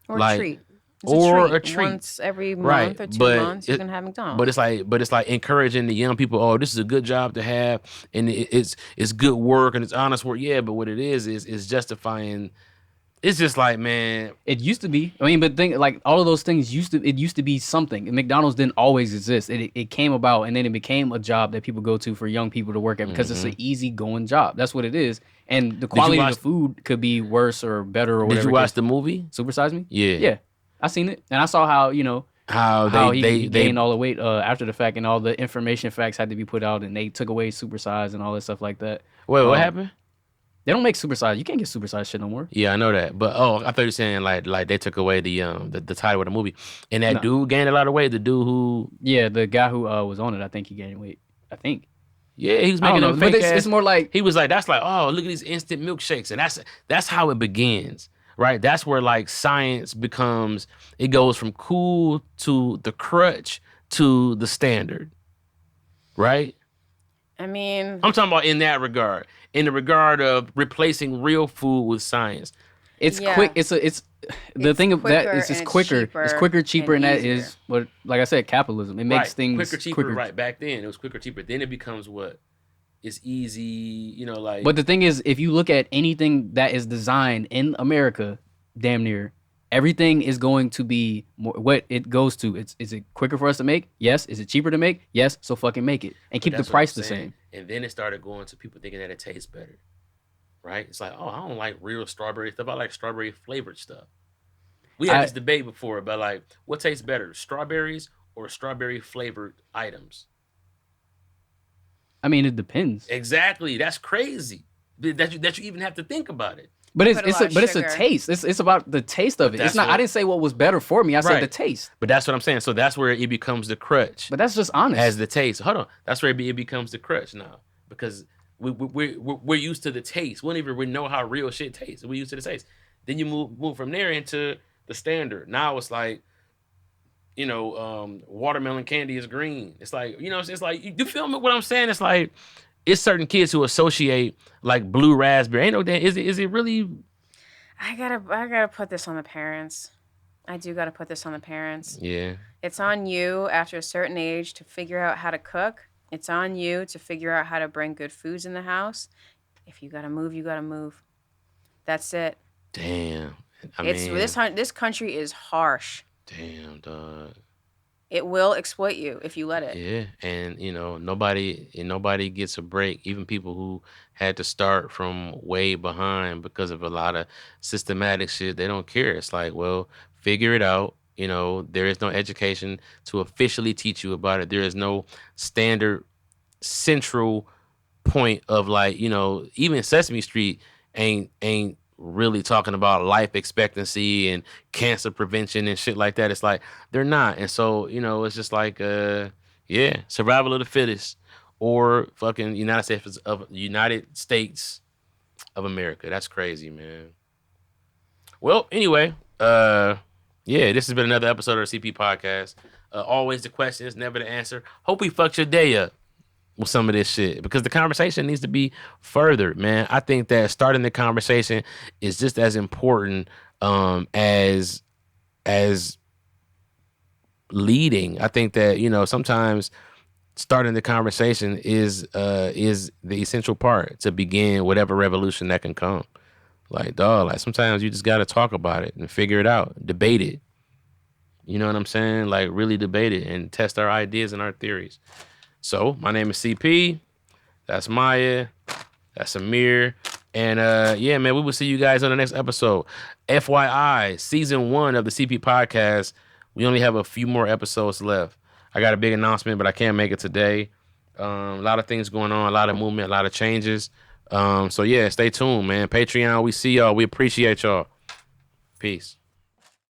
or like, treat. It's or a a treat. treat. Once every Right, month or 2 but months, you can have McDonald's. but it's like encouraging the young people. Oh, this is a good job to have, and it's good work and it's honest work. Yeah, but what it is justifying. It's just like, man, It used to be. I mean, but think like all of those things used to be something. And McDonald's didn't always exist. It came about and then it became a job that people go to for young people to work at because it's an easy going job. That's what it is. And the quality of the food could be worse or better or whatever. Did you watch the movie? Super Size Me? Yeah. Yeah. I seen it. And I saw how, How he gained all the weight after the fact and all the information facts had to be put out and they took away Super Size and all that stuff like that. Wait, what happened? They don't make Super Size. You can't get Super Size shit no more. Yeah, I know that. But I thought you were saying like they took away the title of the movie. And that dude gained a lot of weight. The dude who the guy who was on it, I think he gained weight. I think. Yeah, he was making them fake ass. It's more like he was like, that's like, oh, look at these instant milkshakes. And that's how it begins. Right? That's where like science becomes, it goes from cool to the crutch to the standard. Right? I mean, I'm talking about in that regard. In the regard of replacing real food with science. It's quick. It's the thing of that is it's quicker. It's quicker, cheaper, and that is what, like I said, capitalism. It makes things quicker, cheaper. Quicker. Right, back then it was quicker, cheaper. Then it becomes what? It's easy, like. But the thing is, if you look at anything that is designed in America, damn near everything is going to be more, what it goes to. Is it quicker for us to make? Yes. Is it cheaper to make? Yes. So fucking make it and keep the price the same. And then it started going to people thinking that it tastes better. Right? It's like, oh, I don't like real strawberry stuff. I like strawberry flavored stuff. We had this debate before about like what tastes better, strawberries or strawberry flavored items. I mean, it depends. Exactly. That's crazy. That you even have to think about it. But it's a taste. It's about the taste of it. It's not. I didn't say what was better for me. I said the taste. But that's what I'm saying. So that's where it becomes the crutch. But that's just honest. As the taste. Hold on. That's where it becomes the crutch now because we're used to the taste. We don't even know how real shit tastes. We're used to the taste. Then you move from there into the standard. Now it's like, watermelon candy is green. It's like, it's like, you feel me what I'm saying? It's like, it's certain kids who associate like blue raspberry. Ain't no damn. Is it really? I gotta put this on the parents. I do gotta put this on the parents. Yeah. It's on you after a certain age to figure out how to cook. It's on you to figure out how to bring good foods in the house. If you gotta move, you gotta move. That's it. Damn. This country is harsh. Damn, dog. It will exploit you if you let it. Yeah, and nobody gets a break. Even people who had to start from way behind because of a lot of systematic shit, they don't care. It's like, well, figure it out. There is no education to officially teach you about it. There is no standard central point of like, even Sesame Street ain't really talking about life expectancy and cancer prevention and shit like that. It's like they're not. And so, it's just like survival of the fittest or fucking United States of America. That's crazy, man. Well, anyway, this has been another episode of the CP podcast. Always the questions, never the answer. Hope we fucked your day up with some of this shit because the conversation needs to be furthered, man. I think that starting the conversation is just as important as leading. I think that sometimes starting the conversation is the essential part to begin whatever revolution that can come. Like, dog, like sometimes you just got to talk about it and figure it out, debate it. You know what I'm saying? Like really debate it and test our ideas and our theories. So, my name is CP. That's Maye. That's Amir. And, man, we will see you guys on the next episode. FYI, season 1 of the CP podcast, we only have a few more episodes left. I got a big announcement, but I can't make it today. A lot of things going on, a lot of movement, a lot of changes. Stay tuned, man. Patreon, we see y'all. We appreciate y'all. Peace.